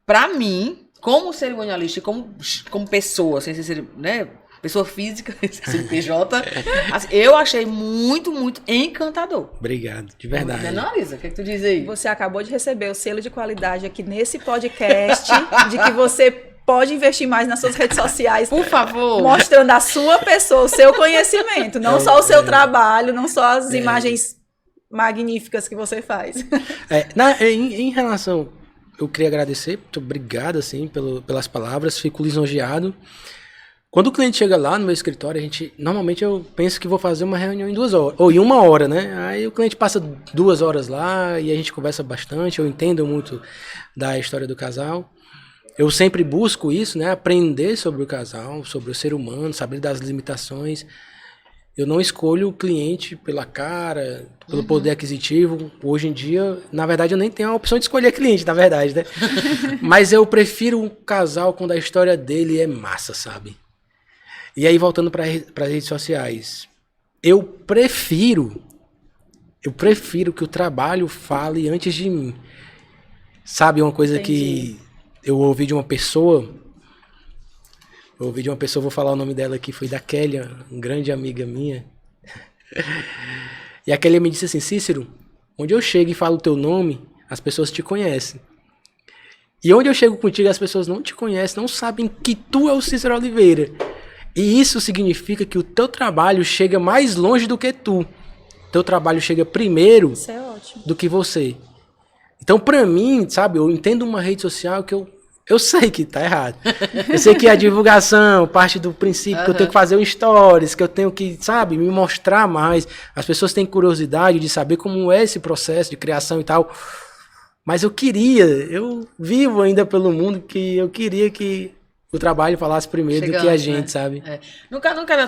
para mim, como cerimonialista, como pessoa, sem ser, né, pessoa física, CNPJ, assim, eu achei muito, muito encantador. Obrigado, de verdade. Não, Arisa, o que tu diz aí? Você acabou de receber o selo de qualidade aqui nesse podcast, de que você pode investir mais nas suas redes sociais. Por favor. Mostrando a sua pessoa, o seu conhecimento, não só o seu trabalho, não só as imagens magníficas que você faz. Em relação, eu queria agradecer, muito obrigado, assim, pelas palavras, fico lisonjeado. Quando o cliente chega lá no meu escritório, normalmente eu penso que vou fazer uma reunião em 2 horas, ou em 1 hora, né? Aí o cliente passa 2 horas lá e a gente conversa bastante, eu entendo muito da história do casal. Eu sempre busco isso, né? Aprender sobre o casal, sobre o ser humano, saber das limitações. Eu não escolho o cliente pela cara, pelo poder aquisitivo. Hoje em dia, na verdade, eu nem tenho a opção de escolher cliente, na verdade, né? Mas eu prefiro um casal quando a história dele é massa, sabe? E aí, voltando para as redes sociais, eu prefiro que o trabalho fale antes de mim. Sabe, uma coisa que eu ouvi de uma pessoa, vou falar o nome dela aqui, foi da Kélia, uma grande amiga minha. E a Kélia me disse assim: Cícero, onde eu chego e falo o teu nome, as pessoas te conhecem. E onde eu chego contigo, as pessoas não te conhecem, não sabem que tu é o Cícero Oliveira. E isso significa que o teu trabalho chega mais longe do que tu. Teu trabalho chega primeiro do que você. Então, pra mim, sabe, eu entendo uma rede social que eu sei que tá errado. Eu sei que a divulgação parte do princípio que eu tenho que fazer um stories, que eu tenho que, sabe, me mostrar mais. As pessoas têm curiosidade de saber como é esse processo de criação e tal. Mas eu vivo ainda pelo mundo que eu queria que o trabalho falasse primeiro do que a gente, né? Sabe?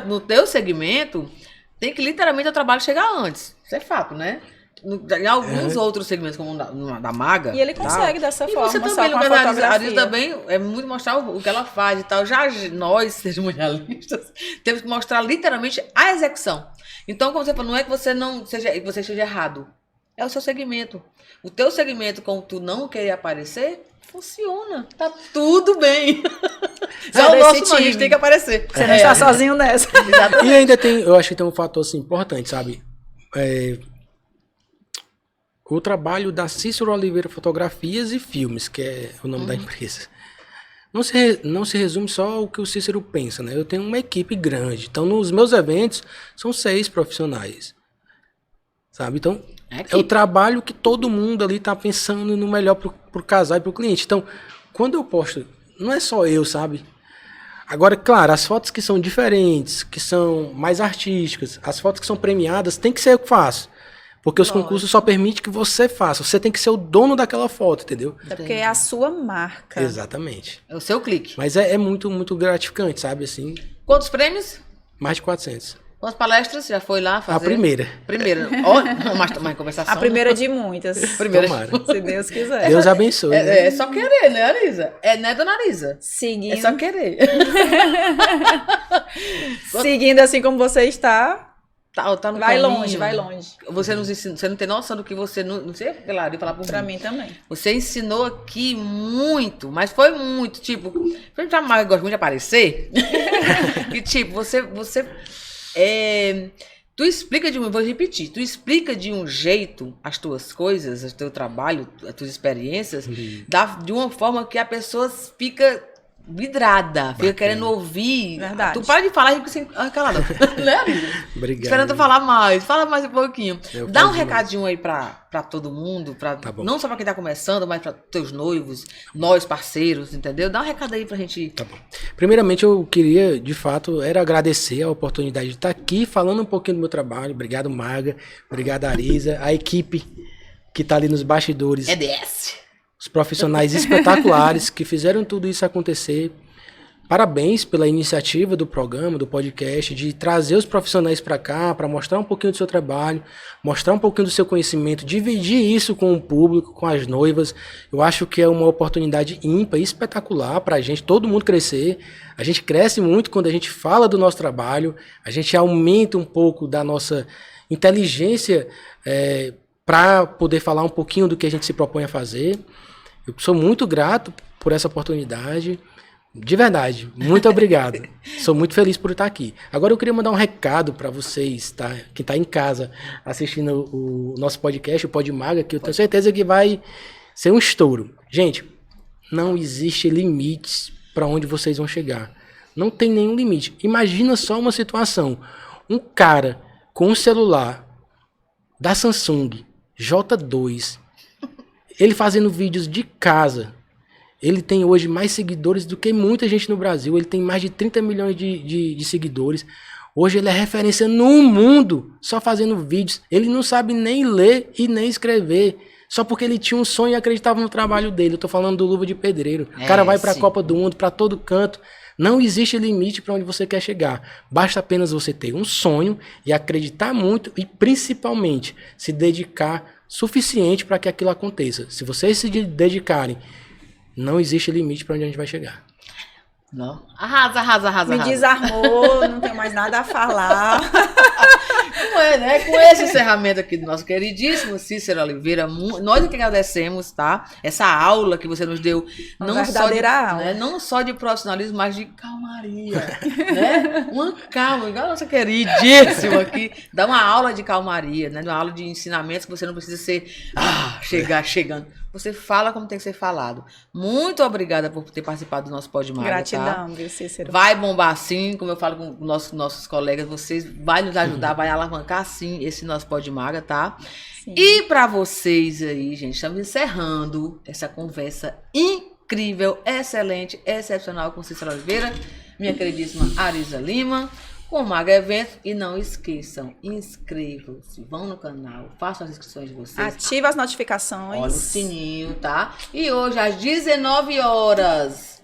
No teu segmento, tem que literalmente o trabalho chegar antes. Isso é fato, né? Em alguns outros segmentos, como da Maga. E ele consegue dessa forma. E você também, no caso da Arisa também, é muito mostrar o que ela faz e tal. Já nós, cerimonialistas, temos que mostrar literalmente a execução. Então, como você falou, não é que você esteja errado. É o seu segmento. O teu segmento, como tu não querer aparecer, funciona. Tá tudo bem. Só o nosso time. A gente tem que aparecer. Você não está sozinho nessa. Exatamente. E ainda eu acho que tem um fator assim, importante, sabe? O trabalho da Cícero Oliveira Fotografias e Filmes, que é o nome da empresa. Não se resume só ao que o Cícero pensa, né? Eu tenho uma equipe grande. Então, nos meus eventos, são 6 profissionais. Sabe? Então, é o trabalho que todo mundo ali tá pensando no melhor pro casal e pro cliente. Então, quando eu posto, não é só eu, sabe? Agora, claro, as fotos que são diferentes, que são mais artísticas, as fotos que são premiadas, tem que ser eu que faço. Porque os Lógico. concursos só permitem que você faça. Você tem que ser o dono daquela foto, entendeu? Até porque é a sua marca. Exatamente. É o seu clique. Mas é muito, muito gratificante, sabe? Assim, Quantos prêmios? mais de 400. Quantas palestras? Já foi lá fazer? A primeira. Primeira. Ó, mas conversação. A primeira de muitas. Primeira. Tomara. Se Deus quiser. Deus abençoe. né? É só querer, né, Arisa? Né, dona Arisa? Seguindo, É só querer. seguindo assim como você está, Tá no vai caminho. longe, vai longe. Você nos ensina, você não tem noção do que você não sei, claro, eu falar por Pra mim. mim também. Você ensinou aqui muito, mas foi muito, tipo, eu já gosto muito de aparecer. E tipo, tu explica vou repetir, tu explica de um jeito as tuas coisas, o teu trabalho, as tuas experiências, de uma forma que a pessoa fica vidrada, fica querendo ouvir. Verdade. Tu para de falar e fica assim, calada. Né, amiga? Obrigado. Esperando tu falar mais. Fala mais um pouquinho. Eu Dá um faço demais. recadinho aí pra todo mundo, Tá bom. não só pra quem tá começando, mas pra teus noivos, nós parceiros, entendeu? Dá um recado aí pra gente. Tá bom. Primeiramente, eu queria, de fato, era agradecer a oportunidade de estar aqui falando um pouquinho do meu trabalho. Obrigado, Maga. Obrigado, Arisa. A equipe que tá ali nos bastidores. EDS. Os profissionais espetaculares que fizeram tudo isso acontecer. Parabéns pela iniciativa do programa, do podcast, de trazer os profissionais para cá, para mostrar um pouquinho do seu trabalho, mostrar um pouquinho do seu conhecimento, dividir isso com o público, com as noivas. Eu acho que é uma oportunidade ímpar, espetacular para a gente, todo mundo crescer. A gente cresce muito quando a gente fala do nosso trabalho, a gente aumenta um pouco da nossa inteligência para poder falar um pouquinho do que a gente se propõe a fazer. Eu sou muito grato por essa oportunidade. De verdade, muito obrigado. Sou muito feliz por estar aqui. Agora eu queria mandar um recado para vocês, tá? Quem está em casa assistindo o nosso podcast, o Podmaga, que eu tenho certeza que vai ser um estouro. Gente, não existe limites para onde vocês vão chegar. Não tem nenhum limite. Imagina só uma situação. Um cara com um celular da Samsung J2, ele fazendo vídeos de casa. Ele tem hoje mais seguidores do que muita gente no Brasil. Ele tem mais de 30 milhões de seguidores. Hoje ele é referência no mundo, só fazendo vídeos. Ele não sabe nem ler e nem escrever. Só porque ele tinha um sonho e acreditava no trabalho dele. Eu tô falando do Luva de Pedreiro. O cara vai pra sim. Copa do Mundo, pra todo canto. Não existe limite para onde você quer chegar. Basta apenas você ter um sonho e acreditar muito e, principalmente, se dedicar suficiente para que aquilo aconteça. Se vocês se dedicarem, não existe limite para onde a gente vai chegar. Não. Arrasa. Me desarmou, não tenho mais nada a falar. Não é, né? Com esse encerramento aqui do nosso queridíssimo Cícero Oliveira, nós que agradecemos, tá? Essa aula que você nos deu, Uma verdadeira aula. né? Não só de profissionalismo, mas de calmaria, né? Uma calma, igual a nossa queridíssima aqui, dá uma aula de calmaria, né? Uma aula de ensinamentos que você não precisa ser, chegando. Você fala como tem que ser falado. Muito obrigada por ter participado do nosso Podmaga. Gratidão, tá? viu, Cícero? Vai bombar sim, como eu falo com nossos colegas, vocês vai nos ajudar, vai alavancar sim esse nosso Podmaga, tá? Sim. E para vocês aí, gente, estamos encerrando essa conversa incrível, excelente, excepcional com Cícero Oliveira, minha queridíssima Arisa Lima, com o Maga Eventos. E não esqueçam, inscrevam-se, vão no canal, façam as inscrições de vocês. Ativa as notificações. Olha o sininho, tá? E hoje, às 19 horas,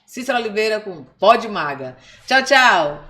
Cícero Oliveira com Podmaga. Tchau, tchau!